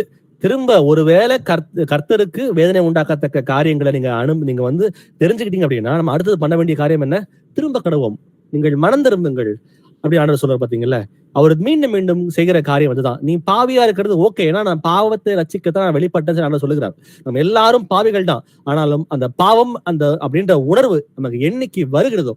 Speaker 1: திரும்ப ஒருவேளை கர்த்தருக்கு வேதனை உண்டாக்கத்தக்க காரியங்களை நீங்க வந்து தெரிஞ்சுக்கிட்டீங்க அப்படின்னா நம்ம அடுத்தது பண்ண வேண்டிய காரியம் என்ன, திரும்ப கடவோம், நீங்கள் மனம் திரும்புங்கள் அப்படி ஆண்டவர் சொல்ற பாத்தீங்கல்ல. அவர் மீண்டும் மீண்டும் செய்கிற காரியம் வந்துதான். நீ பாவியா இருக்கிறது ஓகே, ஏன்னா நான் பாவத்தை ரட்சிக்கத்தான் நான் வெளிப்பட்டேன்னு சொல்லுகிறார். நம்ம எல்லாரும் பாவிகள் தான், ஆனாலும் அந்த பாவம் அந்த அப்படின்ற உணர்வு நமக்கு என்னைக்கு வருகிறதோ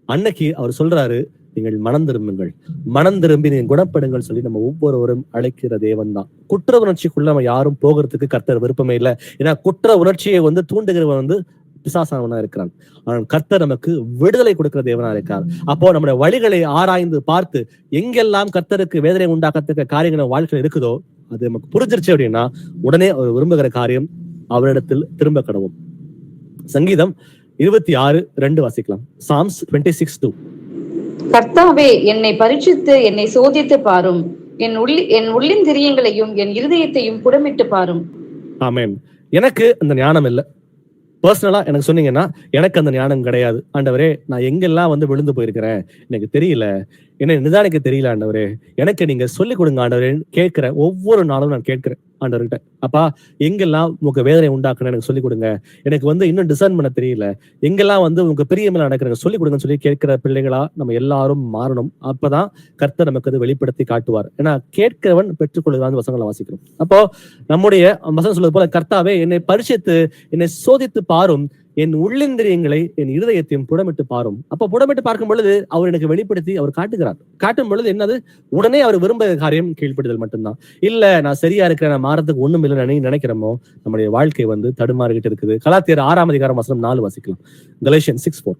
Speaker 1: அன்னைக்கு அவர் சொல்றாரு, நீங்கள் மனம் திரும்புங்கள், மனம் திரும்பி நீங்க குணப்படுங்கள் சொல்லி நம்ம ஒவ்வொருவரும் அழைக்கிற தேவன் தான். குற்ற உணர்ச்சிக்குள்ள நம்ம யாரும் போகிறதுக்கு கர்த்தர் விருப்பமே இல்லை. ஏன்னா குற்ற உணர்ச்சியை வந்து தூண்டுகிறவன் வந்து பிசாசானவனா இருக்கிறான். ஆனால் கர்த்தர் நமக்கு விடுதலை கொடுக்கிற தேவனா இருக்கார். அப்போ நம்முடைய வழிகளை ஆராய்ந்து பார்த்து எங்கெல்லாம் கர்த்தருக்கு வேதனை உண்டாக்கத்தக்க காரியங்கள் வாழ்க்கையில் இருக்குதோ அது நமக்கு புரிஞ்சிருச்சு அப்படின்னா உடனே அவர் விரும்புகிற காரியம் அவரிடத்தில் திரும்ப கடவும். சங்கீதம் 26:2 வாசிக்கலாம். Psalms 26:2.
Speaker 2: கர்த்தாவே, என்னை பரீட்சித்து என்னை சோதித்து பாரும், என் உள்ளின் திரியங்களையும் என் இருதயத்தையும் புடமிட்டு பாரும்.
Speaker 1: ஆமென். எனக்கு அந்த ஞானம் இல்லை. பர்சனலா எனக்கு சொன்னீங்கன்னா எனக்கு அந்த ஞானம் கிடையாது. ஆண்டவரே, நான் எங்கெல்லாம் வந்து விழுந்து போயிருக்கிறேன் எனக்கு தெரியல, என்ன நிதானிக்க தெரியல ஆண்டவரே, எனக்கு நீங்க சொல்லிக் கொடுங்க ஆண்டவரே கேட்கிற ஒவ்வொரு நாளும் நான் கேட்கிறேன் ஆண்டவர்கிட்ட. அப்பா, எங்கெல்லாம் உங்களுக்கு வேதனை உண்டாக்குன்னு எனக்கு சொல்லிக் கொடுங்க, எனக்கு வந்து இன்னும் டிசைன் பண்ண தெரியல, எங்கெல்லாம் வந்து உங்களுக்கு பிரியமில்ல நடக்கிற சொல்லிக் கொடுங்கன்னு சொல்லி கேட்கிற பிள்ளைகளா நம்ம எல்லாரும் மாறணும். அப்பதான் கர்த்தர் நமக்கு அது வெளிப்படுத்தி காட்டுவார். ஏன்னா கேட்கிறவன் பெற்றுக்கொள்ளுதான் வசனங்களை வாசிக்கிறோம். அப்போ நம்முடைய வசனம் சொல்வது போல, கர்த்தாவே என்னை பரிசித்து என்னை சோதித்து பாரும், என் உள்ளிந்திரியங்களை என் இருதயத்தையும் புடமிட்டு பாரும். அப்ப புடமிட்டு பார்க்கும் பொழுது அவர் எனக்கு வெளிப்படுத்தி அவர் காட்டுகிறார். காட்டும் பொழுது என்னது, உடனே அவர் விரும்ப காரியம் கீழ்ப்படுதல் மட்டும்தான். இல்ல நான் சரியா இருக்கிறேன், நான் மாறதுக்கு ஒண்ணும் இல்லைன்னு நினைக்கிறோமோ நம்முடைய வாழ்க்கை வந்து தடுமாறிக்கிட்டு இருக்குது. கலாத்தியர் 6:4 வசனம் 4 வாசிக்கலாம். Galatians 6:4.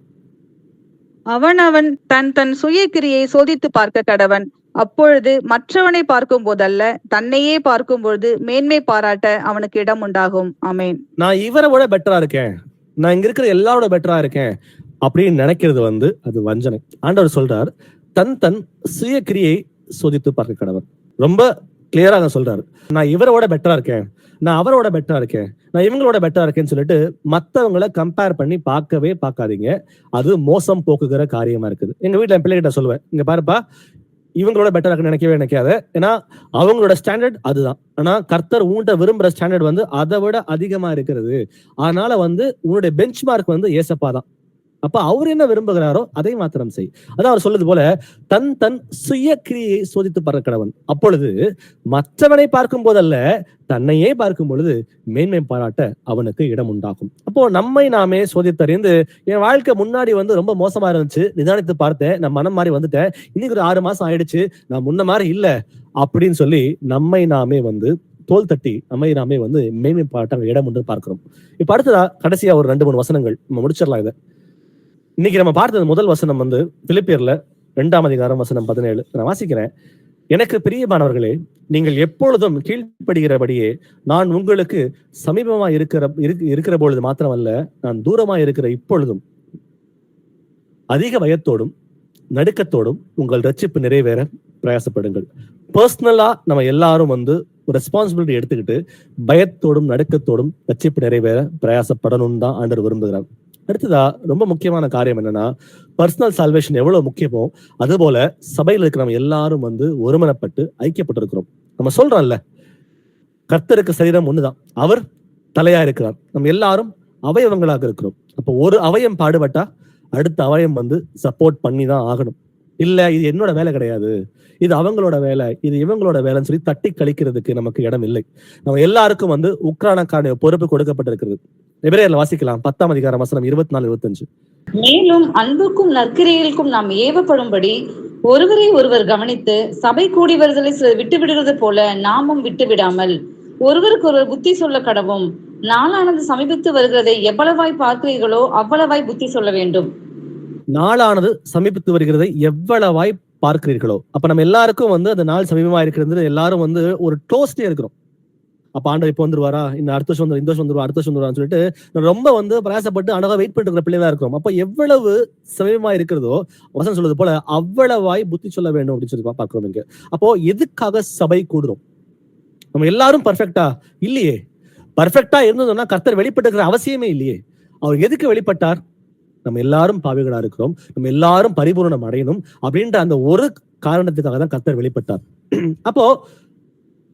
Speaker 3: அவனவன் தன் தன் சுய கிரியை சோதித்து பார்க்க கடவன். அப்பொழுது மற்றவனை பார்க்கும் போதல்ல, தன்னையே பார்க்கும் பொழுது மேன்மை பாராட்ட அவனுக்கு இடம் உண்டாகும். ஆமென்.
Speaker 1: நான் இவரை விட பெட்டரா இருக்கேன், நான் இங்க இருக்கிற எல்லாரோட பெட்டரா இருக்கேன் அப்படின்னு நினைக்கிறது வந்து அது வஞ்சனை. ஆண்டவர் சொல்றார், தன் தன் சுய கிரியை சோதித்து பார்க்க கடவன். ரொம்ப கிளியரா சொல்றாரு, நான் இவரோட பெட்டரா இருக்கேன், நான் அவரோட பெட்டரா இருக்கேன், நான் இவங்களோட பெட்டரா இருக்கேன்னு சொல்லிட்டு மத்தவங்களை கம்பேர் பண்ணி பார்க்கவே பார்க்காதீங்க. அது மோசம் போக்குகிற காரியமா இருக்குது. எங்க வீட்டுல என் பிள்ளைகிட்ட சொல்லுவேன், இங்க பாருப்பா, இவங்களோட பெட்டரா இருக்குன்னு நினைக்கவே நினைக்காத. ஏன்னா அவங்களோட ஸ்டாண்டர்ட் அதுதான். ஆனா கர்த்தர் உன்கிட்ட விரும்புற ஸ்டாண்டர்ட் வந்து அதை விட அதிகமா இருக்கிறது. அதனால வந்து உன்னுடைய பெஞ்ச் மார்க் வந்து ஏசப்பா தான். அப்ப அவர் என்ன விரும்புகிறாரோ அதை மாத்திரம் செய். அதான் அவர் சொல்றது போல, தன் தன் சுய கிரியை சோதித்து பார்க்க கடவன். அப்பொழுது மற்றவனை பார்க்கும் போதல்ல, தன்னையே பார்க்கும் பொழுது மேன்மை பாராட்ட அவனுக்கு இடம் உண்டாகும். அப்போ நம்மை நாமே சோதித்தறிந்து, என் வாழ்க்கை முன்னாடி வந்து ரொம்ப மோசமா இருந்துச்சு, நிதானித்து பார்த்தேன், நான் மனம் மாறி வந்துட்டேன், இன்னைக்கு ஒரு 6 மாசம் ஆயிடுச்சு, நான் முன்ன மாதிரி இல்ல அப்படின்னு சொல்லி நம்மை நாமே வந்து தோல் தட்டி நம்மை நாமே வந்து மேன்மை பாராட்ட இடம் உண்டு பார்க்கிறோம். இப்ப அடுத்ததா கடைசியா ஒரு 2-3 வசனங்கள் நம்ம முடிச்சிடலாம் இதை. இன்னைக்கு நம்ம பார்த்தது முதல் வசனம் வந்து பிலிப்பியர்ல 2ஆம் அதிகாரம் வசனம் 17. நான் வாசிக்கிறேன். எனக்கு பிரியமானவர்களே, நீங்கள் எப்பொழுதும் கீழ்ப்படுகிறபடியே நான் உங்களுக்கு சமீபமா இருக்கிற பொழுது மாத்திரமல்ல, நான் தூரமா இருக்கிற இப்பொழுதும் அதிக பயத்தோடும் நடுக்கத்தோடும் உங்கள் ரட்சிப்பு நிறைவேற பிரயாசப்படுங்கள். பர்சனலா நம்ம எல்லாரும் வந்து ஒரு ரெஸ்பான்சிபிலிட்டி எடுத்துக்கிட்டு பயத்தோடும் நடுக்கத்தோடும் ரட்சிப்பு நிறைவேற பிரயாசப்படணும் தான் ஆண்டவர் விரும்புகிறார். அடுத்ததா ரொம்ப முக்கியமான காரியம் என்னன்னா, பர்சனல் சால்வேஷன் எவ்வளவு முக்கியமோ அது போல சபையில் இருக்கிற நம்ம எல்லாரும் வந்து ஒருமனப்பட்டு ஐக்கியப்பட்டிருக்கிறோம். நம்ம சொல்றோம்ல, கர்த்தருக்கு சரீரம் ஒண்ணுதான், அவர் தலையா இருக்கிறார், நம்ம எல்லாரும் அவயவங்களாக இருக்கிறோம். அப்போ ஒரு அவயம் பாடுபட்டா அடுத்த அவயம் வந்து சப்போர்ட் பண்ணி தான் ஆகணும். இல்ல இது என்னோட வேலை கிடையாது, இது அவங்களோட வேலை, இது இவங்களோட வேலைன்னு சொல்லி தட்டி கழிக்கிறதுக்கு நமக்கு இடம் இல்லை. நம்ம எல்லாருக்கும் வந்து உக்ரானுக்கான பொறுப்பு கொடுக்கப்பட்டிருக்கிறது. எபிரேயர்ல வாசிக்கலாம் 10ஆம் அதிகாரம் வசனம் 24-25.
Speaker 2: மேலும் அன்புக்கும் நற்கிரைகளுக்கும் நாம் ஏவப்படும்படி ஒருவரை ஒருவர் கவனித்து சபை கூடி வருதலை விட்டு விடுகிறது போல நாமும் விட்டு விடாமல் ஒருவருக்கு ஒருவர் புத்தி சொல்ல கடவும். நாளானது சமீபித்து வருகிறதை எவ்வளவாய் பார்க்கிறீர்களோ அவ்வளவாய் புத்தி சொல்ல வேண்டும்.
Speaker 1: நாளானது சமீபித்து வருகிறதை எவ்வளவாய் பார்க்கிறீர்களோ. அப்ப நம்ம எல்லாருக்கும் வந்து அந்த நாள் சமீபமா இருக்கிறது, எல்லாரும் வந்து ஒரு க்ளோஸ்லயே இருக்கிறோம். அப்ப ஆண்டவர் இப்ப வந்துருவாரா, இந்த அடுத்த வருஷம் இந்த வருஷம் வந்துருவா, அடுத்த வருஷம் வந்துருவான்னு சொல்லிட்டு ரொம்ப வந்து பிரயாசப்பட்டு அழகா வெயிட் பண்ணிட்டு இருக்கிற பிள்ளைங்களா இருக்கிறோம். அப்ப எவ்வளவு சமீபமா இருக்கிறதோ வசனம் சொல்றது போல அவ்வளவாய் புத்தி சொல்ல வேண்டும் அப்படின்னு சொல்லி பார்க்கிறோம் இங்க. அப்போ எதுக்காக சபை கூடுறோம்? நம்ம எல்லாரும் பர்ஃபெக்டா இல்லையே. பர்ஃபெக்டா இருந்ததுன்னா கர்த்தர் வெளிப்பட்டுக்கிற அவசியமே இல்லையே. அவர் எதுக்கு வெளிப்பட்டார்? நம்ம எல்லாரும் பாவிகளா இருக்கிறோம், நம்ம எல்லாரும் பரிபூரணம் அடையணும் அப்படின்ற அந்த ஒரு காரணத்துக்காக தான் கர்த்தர் வெளிப்பட்டார். அப்போ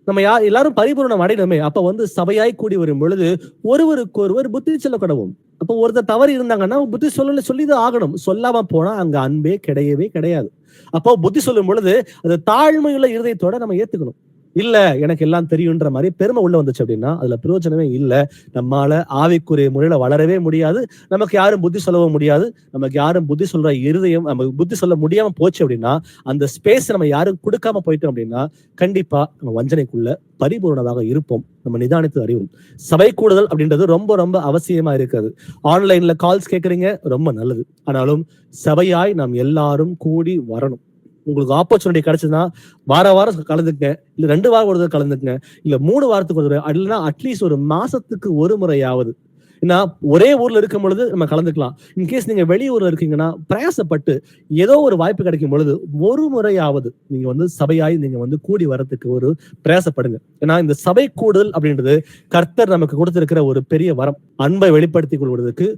Speaker 1: நம்ம எல்லாரும் பரிபூரணம் அடையணுமே. அப்ப வந்து சபையாய் கூடி வரும் பொழுது ஒருவருக்கு ஒருவர் புத்தி சொல்ல கடவும். அப்போ ஒருத்தர் தவறு இருந்தாங்கன்னா புத்தி சொல்லிதான் ஆகணும். சொல்லாம போனா அங்க அன்பே கிடையவே கிடையாது. அப்போ புத்தி சொல்லும் பொழுது அது தாழ்மையுள்ள இருதயத்தோட நம்ம ஏத்துக்கணும். இல்ல எனக்கு எல்லாம் தெரியுன்ற மாதிரி பெருமை உள்ள வந்துச்சு அப்படின்னா அதுல பிரயோஜனமே இல்ல. நம்மால ஆவிக்குரிய முறையில வளரவே முடியாது, நமக்கு யாரும் புத்தி சொல்லவும் முடியாது. நமக்கு யாரும் புத்தி சொல்ற இருதயம் நமக்கு புத்தி சொல்ல முடியாம போச்சு அப்படின்னா, அந்த ஸ்பேஸ் நம்ம யாரும் கொடுக்காம போயிட்டோம் அப்படின்னா கண்டிப்பா நம்ம வஞ்சனைக்குள்ள பரிபூர்ணமாக இருப்போம். நம்ம நிதானித்து அறிவோம். சபை கூடுதல் அப்படின்றது ரொம்ப ரொம்ப அவசியமா இருக்கிறது. ஆன்லைன்ல கால்ஸ் கேட்கறீங்க, ரொம்ப நல்லது. ஆனாலும் சபையாய் நாம் எல்லாரும் கூடி வரணும். உங்களுக்கு ஆப்பர்ச்சுனிட்டி கிடைச்சதுன்னா வாரம் கலந்துக்குங்க, இல்ல 2 வாரம் ஒரு கலந்துக்குங்க, இல்ல 3 வாரத்துக்கு ஒரு, இல்லைன்னா அட்லீஸ்ட் ஒரு மாசத்துக்கு ஒரு முறையாவது. ஏன்னா ஒரே ஊர்ல இருக்கும் பொழுது நம்ம கலந்துக்கலாம். இன்கேஸ் நீங்க வெளியூர்ல இருக்கீங்கன்னா பிரயாசப்பட்டு ஏதோ ஒரு வாய்ப்பு கிடைக்கும் பொழுது ஒரு முறையாவது நீங்க வந்து சபையாய் நீங்க வந்து கூடி வரத்துக்கு ஒரு பிரயாசப்படுங்க. ஏன்னா இந்த சபை கூடுதல் அப்படின்றது கர்த்தர் நமக்கு கொடுத்திருக்கிற ஒரு பெரிய வரம். அன்பை வெளிப்படுத்திக் கொள்வதற்கு,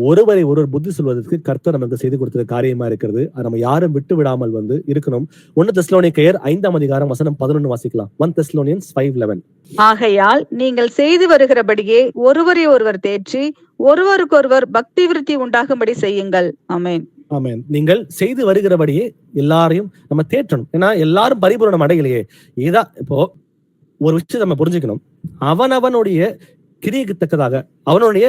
Speaker 1: ஒருவரை ஒருவர் புத்தி சொல்வதற்கு கர்த்தர் நமக்கு செய்து கொடுத்த காரியமா இருக்கிறது. அதை நம்ம யாரும் விட்டு விடாமல் வந்து இருக்கணும். 1 தெசலோனிக்கேயர் 5ஆம் அதிகாரம் வசனம் 11 வாசிக்கலாம். 1 Thessalonians 5:11.
Speaker 3: ஆகையால் நீங்கள் செய்து வருகிறபடியே ஒருவரை ஒருவர் தேற்றி ஒருவருக்கொருவர் பக்தி விருத்தி உண்டாகும்படி செய்யுங்கள். ஆமென்.
Speaker 1: ஆமென். நீங்கள் செய்து வருகிறபடியே எல்லாரையும் நம்ம தேற்றணும். ஏன்னா எல்லாரும் பரிபூரணம் அடையலையே. இதான் இப்போ ஒரு விஷயம் நம்ம புரிஞ்சுக்கணும். அவனவனுடைய கிரியைக்கு தக்கதாக, அவனுடைய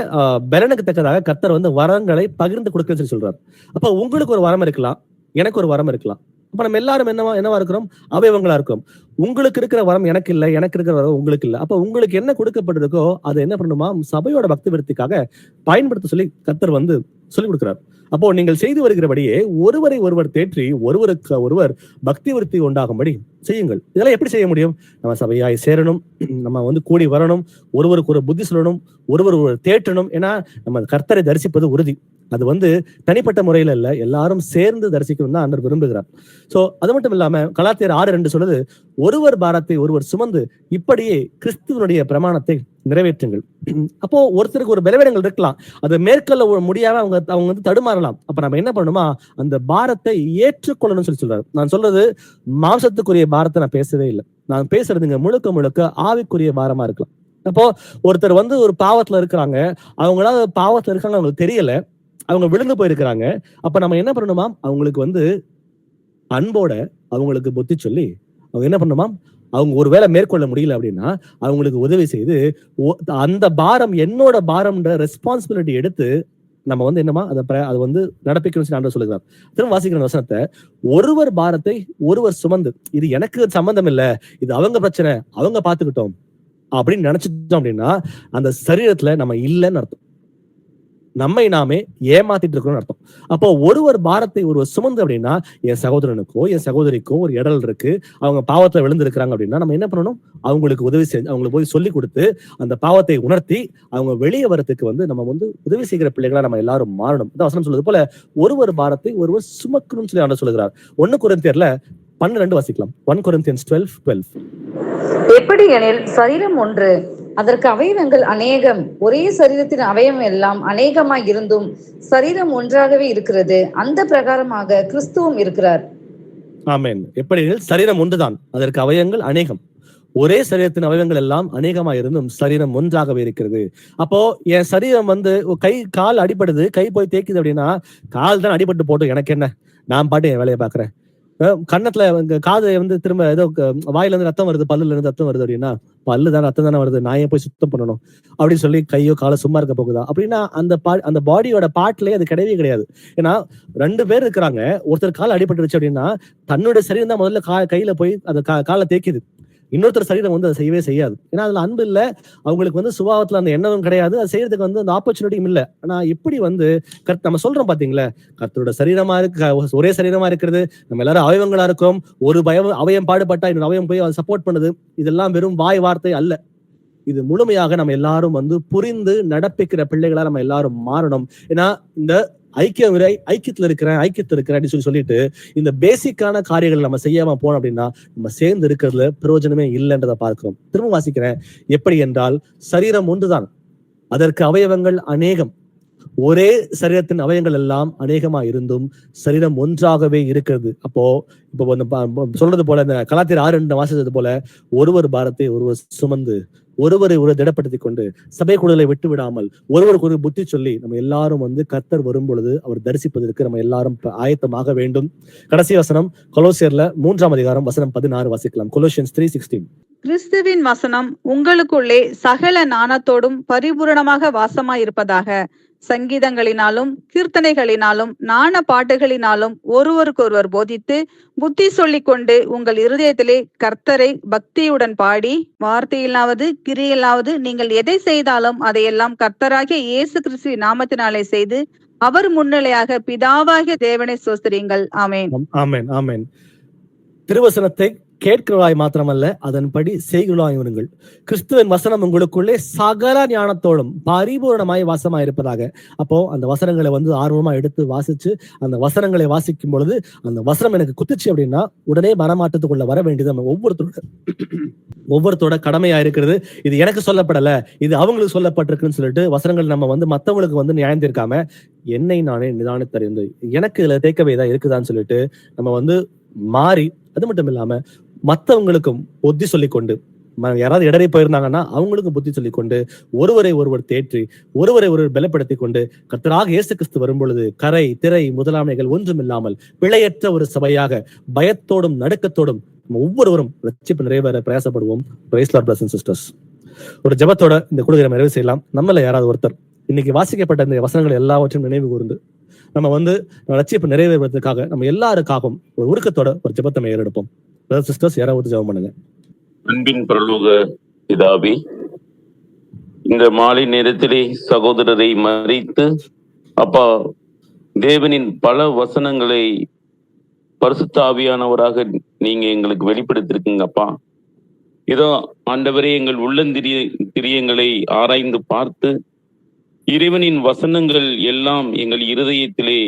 Speaker 1: பலனுக்கு தக்கதாக கர்த்தர் வந்து வரங்களை பகிர்ந்து கொடுக்க சொல்றாரு. அப்ப உங்களுக்கு ஒரு வரம் இருக்கலாம், எனக்கு ஒரு வரம் இருக்கலாம். அப்ப நம்ம எல்லாரும் என்னவா இருக்கிறோம்? அவயவங்களா இருக்கிறோம். உங்களுக்கு இருக்கிற வரம் எனக்கு இல்ல, எனக்கு இருக்கிற வரம் உங்களுக்கு இல்ல. அப்ப உங்களுக்கு என்ன கொடுக்கப்பட்டிருக்கோ அதை என்ன பண்ணணுமா? சபையோட பக்தி விருத்திக்காக பயன்படுத்த சொல்லி கர்த்தர் வந்து சொல்லிக் கொடுக்கிறார். அப்போ நீங்கள் செய்து வருகிறபடியே ஒருவரை ஒருவர் தேற்றி ஒருவருக்கு ஒருவர் பக்தி விருத்தி உண்டாகும்படி செய்யுங்கள். இதெல்லாம் எப்படி செய்ய முடியும்? நம்ம சபையாய் சேரணும், நம்ம வந்து கூடி வரணும், ஒருவருக்கு ஒரு புத்தி சொல்லணும், ஒருவர் தேற்றணும். ஏன்னா நம்ம கர்த்தரை தரிசிப்பது உறுதி. அது வந்து தனிப்பட்ட முறையில இல்ல, எல்லாரும் சேர்ந்து தரிசிக்கணும் தான் ஆண்டவர் விரும்புகிறார். சோ அது மட்டும் இல்லாம கலாத்தியர் 6:2 சொல்லுது, ஒருவர் பாரத்தை ஒருவர் சுமந்து இப்படியே கிறிஸ்துவனுடைய பிரமாணத்தை நிறைவேற்றுங்கள். அப்போ ஒருத்தருக்கு ஒரு பலவீனங்கள் இருக்கலாம், அதை மேற்கொள்ள முடியாம அவங்க வந்து தடுமாறலாம். அப்ப நம்ம என்ன பண்ணணுமா, அந்த பாரத்தை ஏற்றுக்கொள்ளணும்னு சொல்றாரு. நான் சொல்றது மாம்சத்துக்குரிய பாரத்தை நான் பேசவே இல்லை, நான் பேசுறதுங்க முழுக்க முழுக்க ஆவிக்குரிய பாரமா இருக்கலாம். அப்போ ஒருத்தர் வந்து ஒரு பாவத்துல இருக்கிறாங்க, அவங்களால பாவத்துல இருக்காங்க அவங்களுக்கு தெரியல, அவங்க விழுந்து போயிருக்கிறாங்க. அப்ப நம்ம என்ன பண்ணணுமா, அவங்களுக்கு வந்து அன்போட அவங்களுக்கு புத்தி சொல்லி அவங்க என்ன பண்ணணுமா, அவங்க ஒருவேளை மேற்கொள்ள முடியல அப்படின்னா அவங்களுக்கு உதவி செய்து அந்த பாரம் என்னோட பாரம்ன்ற ரெஸ்பான்சிபிலிட்டி எடுத்து நம்ம வந்து என்னமா அதை வந்து நடப்பிக்கணும்னு ஆண்டவர் சொல்லுகிறார். திரும்ப வாசிக்கிற வசனத்தை, ஒருவர் பாரத்தை ஒருவர் சுமந்து, இது எனக்கு சம்பந்தம் இல்ல, இது அவங்க பிரச்சனை, அவங்க பாத்துக்கிட்டோம் அப்படின்னு நினைச்சிட்டோம் அப்படின்னா அந்த சரீரத்துல நம்ம இல்லைன்னு அர்த்தம், நம்மை நாமே ஏமாத்திட்டு இருக்கோம்னு அர்த்தம். அப்போ ஒருவர் பாரத்தை ஒருவர் சுமந்து அப்படின்னா, என் சகோதரனுக்கோ என் சகோதரிக்கோ ஒரு இடல் இருக்கு, அவங்க பாவத்துல விழுந்திருக்கிறாங்க அப்படின்னா நம்ம என்ன பண்ணணும், அவங்களுக்கு உதவி செஞ்சு அவங்களுக்கு போய் சொல்லி கொடுத்து அந்த பாவத்தை உணர்த்தி அவங்க வெளியே வரத்துக்கு வந்து நம்ம வந்து உதவி செய்கிற பிள்ளைகளா நம்ம எல்லாரும் மாறணும். வசனம் சொல்றது போல ஒருவர் பாரத்தை ஒருவர் சுமக்கணும்னு சொல்லி ஆண்டவர் சொல்லுகிறார். 1 கொரிந்தியர்ல 12 வாசிக்கலாம். 1 Corinthians 12:12.
Speaker 2: எப்படி எனில் சரீரம் ஒன்று, அதற்கு அவயவங்கள் அநேகம், ஒரே சரீரத்தின் அவயவம் எல்லாம் அநேகமாய் இருந்தும் சரீரம் ஒன்றாகவே இருக்கிறது, அந்த பிரகாரமாக கிறிஸ்துவும் இருக்கிறார்.
Speaker 1: ஆமென். எப்படி எனில் சரீரம் ஒன்றுதான், அதற்கு அவயவங்கள் அநேகம், ஒரே சரீரத்தின் அவயவங்கள் எல்லாம் அநேகமா இருந்தும் சரீரம் ஒன்றாகவே இருக்கிறது. அப்போ என் சரீரம் வந்து கை கால் அடிபடுது, கை போய் தேய்க்குது அப்படின்னா கால் தான் அடிபட்டு போட்டோம், எனக்கு என்ன, நான் பாட்டு என் வேலையை பாக்குறேன். கண்ணத்துல காது வந்து திரும்ப ஏதோ வாயில இருந்து ரத்தம் வருது, பல்லுல இருந்து ரத்தம் வருது அப்படின்னா பல்லு தான் ரத்தம் தானே வருது, நான் ஏன் போய் சுத்தம் பண்ணணும் அப்படின்னு சொல்லி கையோ காலை சும்மா இருக்க போகுதா அப்படின்னா அந்த பாடியோட பார்ட்லயே அது கிடையவே கிடையாது. ஏன்னா 2 பேர் இருக்கிறாங்க, ஒருத்தர் கால் அடிபட்டுருச்சு அப்படின்னா தன்னுடைய சரீரம் தான் முதல்ல கையில போய் அந்த காலை தேய்க்குது, இன்னொருத்தர் சரீரம் வந்து அதை செய்யவே செய்யாது. ஏன்னா அதுல அன்பு இல்லை, அவங்களுக்கு வந்து சுபாவத்துல அந்த எண்ணமும் கிடையாது, அது செய்யறதுக்கு வந்து அந்த ஆப்பர்ச்சுனிட்டியும் இல்லை. ஆனா எப்படி வந்து நம்ம சொல்றோம் பாத்தீங்களா, கர்த்தரோட சரீரமா இருக்கு, ஒரே சரீரமா இருக்கிறது, நம்ம எல்லாரும் அவயவங்களா இருக்கோம், ஒரு அவயம் பாடுபட்டா இன்னொரு அவயம் போய் அதை சப்போர்ட் பண்ணுது, இதெல்லாம் வெறும் வாய் வார்த்தை அல்ல, இது முழுமையாக நம்ம எல்லாரும் வந்து புரிந்து நடப்பிக்கிற பிள்ளைகளா நம்ம எல்லாரும் மாறணும். ஏன்னா இந்த ஐக்கியத்துல இருக்கிறேன் அப்படின்னு சொல்லிட்டு இந்த பேசிக்கான காரியங்கள் நம்ம செய்யாம போனோம் அப்படின்னா நம்ம சேர்ந்து இருக்கிறதுல பிரயோஜனமே இல்லைன்றதை பார்க்கிறோம். திரும்ப வாசிக்கிறேன். எப்படி என்றால் சரீரம் ஒன்றுதான், அதற்கு அவயவங்கள் அநேகம், ஒரே சரீரத்தின் அவயங்கள் எல்லாம் அநேகமா இருந்தும் சரீரம் ஒன்றாகவே இருக்கிறது. அப்போ இப்போ சொல்றது போல இந்த கலாத்தியர் 6:2 வாசிச்சது போல ஒருவர் பாரத்தை ஒருவர் சுமந்து ஒருவரை ஒரு திடப்படுத்தி கொண்டு சபை கூடலை விட்டு விடாமல் ஒருவருக்கு ஒரு புத்தி சொல்லி நம்ம எல்லாரும் வந்து கர்த்தர் வரும் பொழுது அவர் தரிசிப்பதற்கு நம்ம எல்லாரும் ஆயத்தமாக வேண்டும். கடைசி வசனம் கொலோசியர்ல 3ஆம் அதிகாரம் வசனம் 16 வாசிக்கலாம். Colossians 3:16.
Speaker 3: கிறிஸ்துவின் வசனம் உங்களுக்குள்ளே சகல ஞானத்தோடும் பரிபூரணமாக வாசமாய் இருப்பதாக, சங்கீதங்களினாலும் கீர்த்தனைகளினாலும் ஞான பாட்டுகளினாலும் ஒருவருக்கொருவர் போதித்து புத்தி சொல்லிக் கொண்டு உங்கள் இருதயத்திலே கர்த்தரை பக்தியுடன் பாடி, வார்த்தையிலாவது கிரியிலாவது நீங்கள் எதை செய்தாலும் அதையெல்லாம் கர்த்தராகிய இயேசு கிறிஸ்து நாமத்தினாலே செய்து அவர் முன்னிலையாக பிதாவாகிய தேவனை ஸ்தோத்திரியுங்கள். ஆமென்.
Speaker 1: ஆமென். ஆமென். திருவசனத்தை கேட்கிறவாய் மாத்திரமல்ல அதன்படி செய்கிறவாய் இருங்கள். கிறிஸ்துவின் வசனம் உங்களுக்குள்ளே சகல ஞானத்தோடும் பரிபூரணமாய் வாசமாய் இருப்பதாக. அப்போ அந்த வசனங்களை வந்து ஆர்வமா எடுத்து வாசிச்சு அந்த வசனங்களை வாசிக்கும் பொழுது அந்த வசனம் எனக்கு குத்துச்சு அப்படின்னா உடனே மனமாற்றத்துக்குள்ள வர வேண்டியது நம்ம ஒவ்வொருத்தரோட கடமையா இருக்கிறது. இது எனக்கு சொல்லப்படல, இது அவங்களுக்கு சொல்லப்பட்டிருக்குன்னு சொல்லிட்டு வசனங்கள் நம்ம வந்து மத்தவங்களுக்கு வந்து நியாயம் தீர்க்காம என்னை நானே நிதானித்தறிந்து எனக்கு இதுல தேக்கவைதான் இருக்குதான்னு சொல்லிட்டு நம்ம வந்து மாறி, அது மட்டும் இல்லாம மத்தவங்களுக்கும் புத்தி சொல்லிக்கொண்டு, யாராவது இடரை போயிருந்தாங்கன்னா அவங்களுக்கும் புத்தி சொல்லிக்கொண்டு ஒருவரை ஒருவர் தேற்றி ஒருவரை ஒருவர் பலப்படுத்தி கொண்டு கர்த்தராக இயேசு கிறிஸ்து வரும் பொழுது கரை திரை முதலாமைகள் ஒன்றும் இல்லாமல் பிழையற்ற ஒரு சபையாக பயத்தோடும் நடுக்கத்தோடும் ஒவ்வொருவரும் ரட்சிப்பு நிறைவேற பிரயாசப்படுவோம். Praise lord brothers and sisters. ஒரு ஜெபத்தோட இந்த கூடுதலை நிறைவு செய்யலாம். நம்மள யாராவது ஒருத்தர் இன்னைக்கு வாசிக்கப்பட்ட இந்த வசனங்கள் எல்லாவற்றையும் நினைவு கூர்ந்து நம்ம வந்து ரட்சிப்பு நிறைவேறுவதற்காக நம்ம எல்லாருக்காகவும் ஒரு உருக்கத்தோட ஒரு ஜெபத்தை ஏறெடுப்போம். பிரதர்ஸ் சிஸ்டர்ஸ் யாராவது ஜெபம் பண்ணுங்க.
Speaker 4: அன்பின் பரலோக பிதாவே, இந்த மாலை நேரத்திலே சகோதரரை மறித்து அப்பா தேவனின் பல வசனங்களை பரிசுத்த ஆவியானவராக நீங்க எங்களுக்கு வெளிப்படுத்திருக்கீங்கப்பா. இதோ ஆண்டவரே, எங்கள் திரியங்களை ஆராய்ந்து பார்த்து இறைவனின் வசனங்கள் எல்லாம் எங்கள் இருதயத்திலே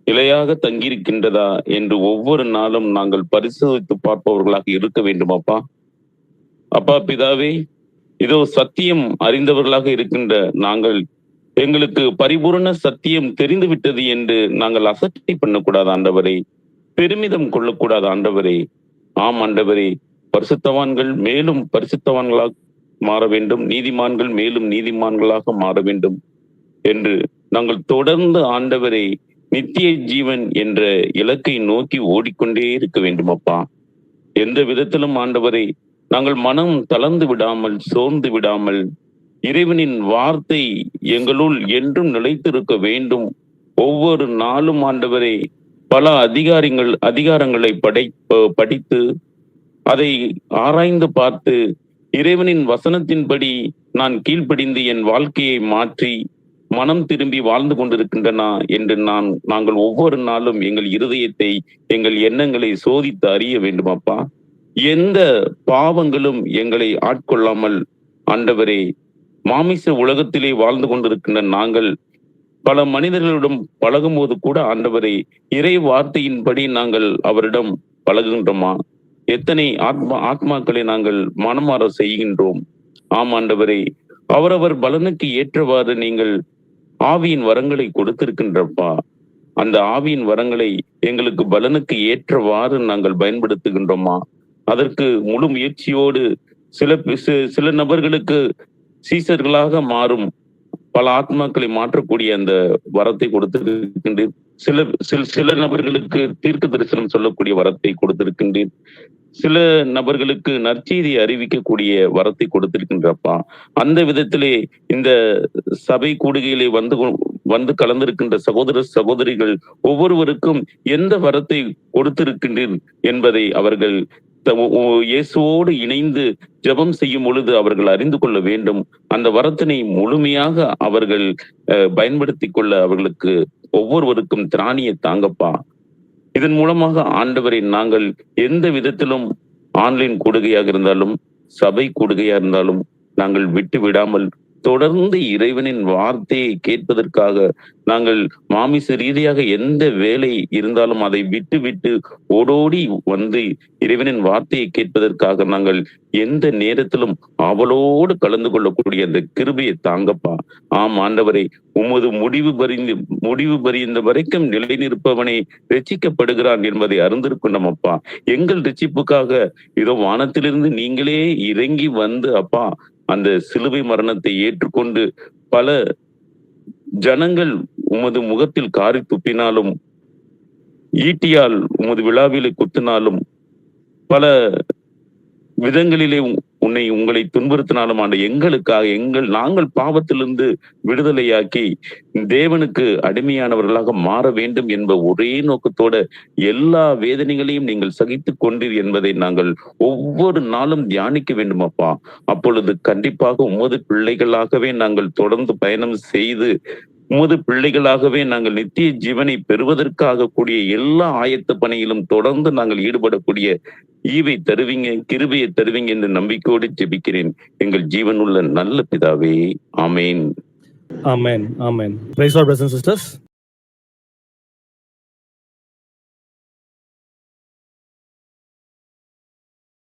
Speaker 4: நிலையாக தங்கியிருக்கின்றதா என்று ஒவ்வொரு நாளும் நாங்கள் பரிசோதித்து பார்ப்பவர்களாக இருக்க வேண்டும் அப்பா. அப்பா பிதாவே, இதோ சத்தியம் அறிந்தவர்களாக இருக்கின்ற நாங்கள் எங்களுக்கு பரிபூரண சத்தியம் தெரிந்து விட்டது என்று நாங்கள் அசட்டை பண்ணக்கூடாது ஆண்டவரே, பெருமிதம் கொள்ளக்கூடாது ஆண்டவரே. ஆம் ஆண்டவரே, பரிசுத்தவான்கள் மேலும் பரிசுத்தவான்களாக மாற வேண்டும், நீதிமான்கள் மேலும் நீதிமான்களாக மாற வேண்டும் என்று நாங்கள் தொடர்ந்து ஆண்டவரை நித்திய ஜீவன் என்ற இலக்கை நோக்கி ஓடிக்கொண்டே இருக்க வேண்டும் அப்பா. எந்த விதத்திலும் ஆண்டவரை நாங்கள் மனம் தளர்ந்து விடாமல், சோர்ந்து விடாமல், இறைவனின் வார்த்தை எங்களுள் என்றும் நிலைத்திருக்க வேண்டும். ஒவ்வொரு நாளும் ஆண்டவரை பல அதிகாரங்களை படித்து அதை ஆராய்ந்து பார்த்து இறைவனின் வசனத்தின்படி நான் கீழ்ப்படிந்து என் வாழ்க்கையை மாற்றி மனம் திரும்பி வாழ்ந்து கொண்டிருக்கின்றன என்று நாங்கள் ஒவ்வொரு நாளும் எங்கள் இருதயத்தை, எங்கள் எண்ணங்களை சோதித்து அறிய வேண்டும் அப்பா. எந்த பாவங்களும் எங்களை ஆட்கொள்ளாமல் ஆண்டவரே, மாமிச உலகத்திலே வாழ்ந்து கொண்டிருக்கின்ற நாங்கள் பல மனிதர்களிடம் பழகும் போது கூட ஆண்டவரை இறை வார்த்தையின்படி நாங்கள் அவரிடம் பழகுகின்றோமா? எத்தனை ஆத்மாக்களை நாங்கள் மனமாற செய்கின்றோம்? ஆம் ஆண்டவரே, அவரவர் பலனுக்கு ஏற்றவாறு நீங்கள் ஆவியின் வரங்களை கொடுத்திருக்கின்றப்பா. அந்த ஆவியின் வரங்களை எங்களுக்கு பலனுக்கு ஏற்றவாறு நாங்கள் பயன்படுத்துகின்றோமா? அதற்கு முழு முயற்சியோடு சில நபர்களுக்கு சீசர்களாக மாறும் பல ஆத்மாக்களை மாற்றக்கூடிய அந்த வரத்தை கொடுத்திருக்கின்றேன். சில நபர்களுக்கு தீர்க்க தரிசனம் சொல்லக்கூடிய வரத்தை கொடுத்திருக்கின்றேன். சில நபர்களுக்கு நற்செய்தியை அறிவிக்கக்கூடிய வரத்தை கொடுத்திருக்கின்றப்பா. அந்த விதத்திலே இந்த சபை கூடுகையிலே வந்து கலந்திருக்கின்ற சகோதர சகோதரிகள் ஒவ்வொருவருக்கும் எந்த வரத்தை கொடுத்திருக்கின்றீர் என்பதை அவர்கள் இயேசுவோடு இணைந்து ஜெபம் செய்யும் பொழுது அவர்கள் அறிந்து கொள்ள வேண்டும். அந்த வரத்தினை முழுமையாக அவர்கள் பயன்படுத்தி கொள்ள அவர்களுக்கு ஒவ்வொருவருக்கும் திராணியை தாங்கப்பா. இதன் மூலமாக ஆண்டவரை நாங்கள் எந்த விதத்திலும் ஆன்லைன் கூடுகையாக இருந்தாலும் சபை கூடுகையா இருந்தாலும் நாங்கள் விட்டு விடாமல் தொடர்ந்து இறைவனின் வார்த்தையை கேட்பதற்காக நாங்கள் மாமிச ரீதியாக எந்த வேலை இருந்தாலும் அதை விட்டு ஓடோடி வந்து இறைவனின் வார்த்தையை கேட்பதற்காக நாங்கள் எந்த நேரத்திலும் அவளோடு கலந்து கொள்ளக்கூடிய அந்த கிருபையை தாங்கப்பா. ஆம் ஆண்டவரை, உமது முடிவு பரிந்த வரைக்கும் நிலை நிற்பவனே ரட்சிக்கப்படுகிறான் என்பதை அறிந்திருக்கின்றோம் அப்பா. எங்கள் ரட்சிப்புக்காக இதோ வானத்திலிருந்து நீங்களே இறங்கி வந்து அப்பா அந்த சிலுவை மரணத்தை ஏற்றுக்கொண்டு பல ஜனங்கள் உமது முகத்தில் காரி துப்பினாலும், ஈட்டியால் உமது விழாவிலே குத்தினாலும், பல விதங்களிலே உங்களை துன்புறுத்தினாலும் ஆண்ட எங்களுக்காக நாங்கள் பாவத்திலிருந்து விடுதலையாக்கி தேவனுக்கு அடிமையானவர்களாக மாற வேண்டும் என்ப ஒரே நோக்கத்தோட எல்லா வேதனைகளையும் நீங்கள் சகித்து கொண்டீர் என்பதை நாங்கள் ஒவ்வொரு நாளும் தியானிக்க வேண்டும் அப்பா. அப்பொழுது கண்டிப்பாக உமது பிள்ளைகளாகவே நாங்கள் தொடர்ந்து பயணம் செய்து உமது பிள்ளைகளாகவே நாங்கள் நித்திய ஜீவனை பெறுவதற்காக கூடிய எல்லா ஆயத்த பணியிலும் தொடர்ந்து நாங்கள் ஈடுபடக்கூடிய ஈவை தருவீங்க, கிருபையை தருவீங்க என்று நம்பிக்கையோடு ஜெபிக்கிறேன் எங்கள் ஜீவனுள்ள நல்ல பிதாவே. ஆமேன்.
Speaker 1: ஆமேன். ஆமேன். Praise the lord, brothers and sisters.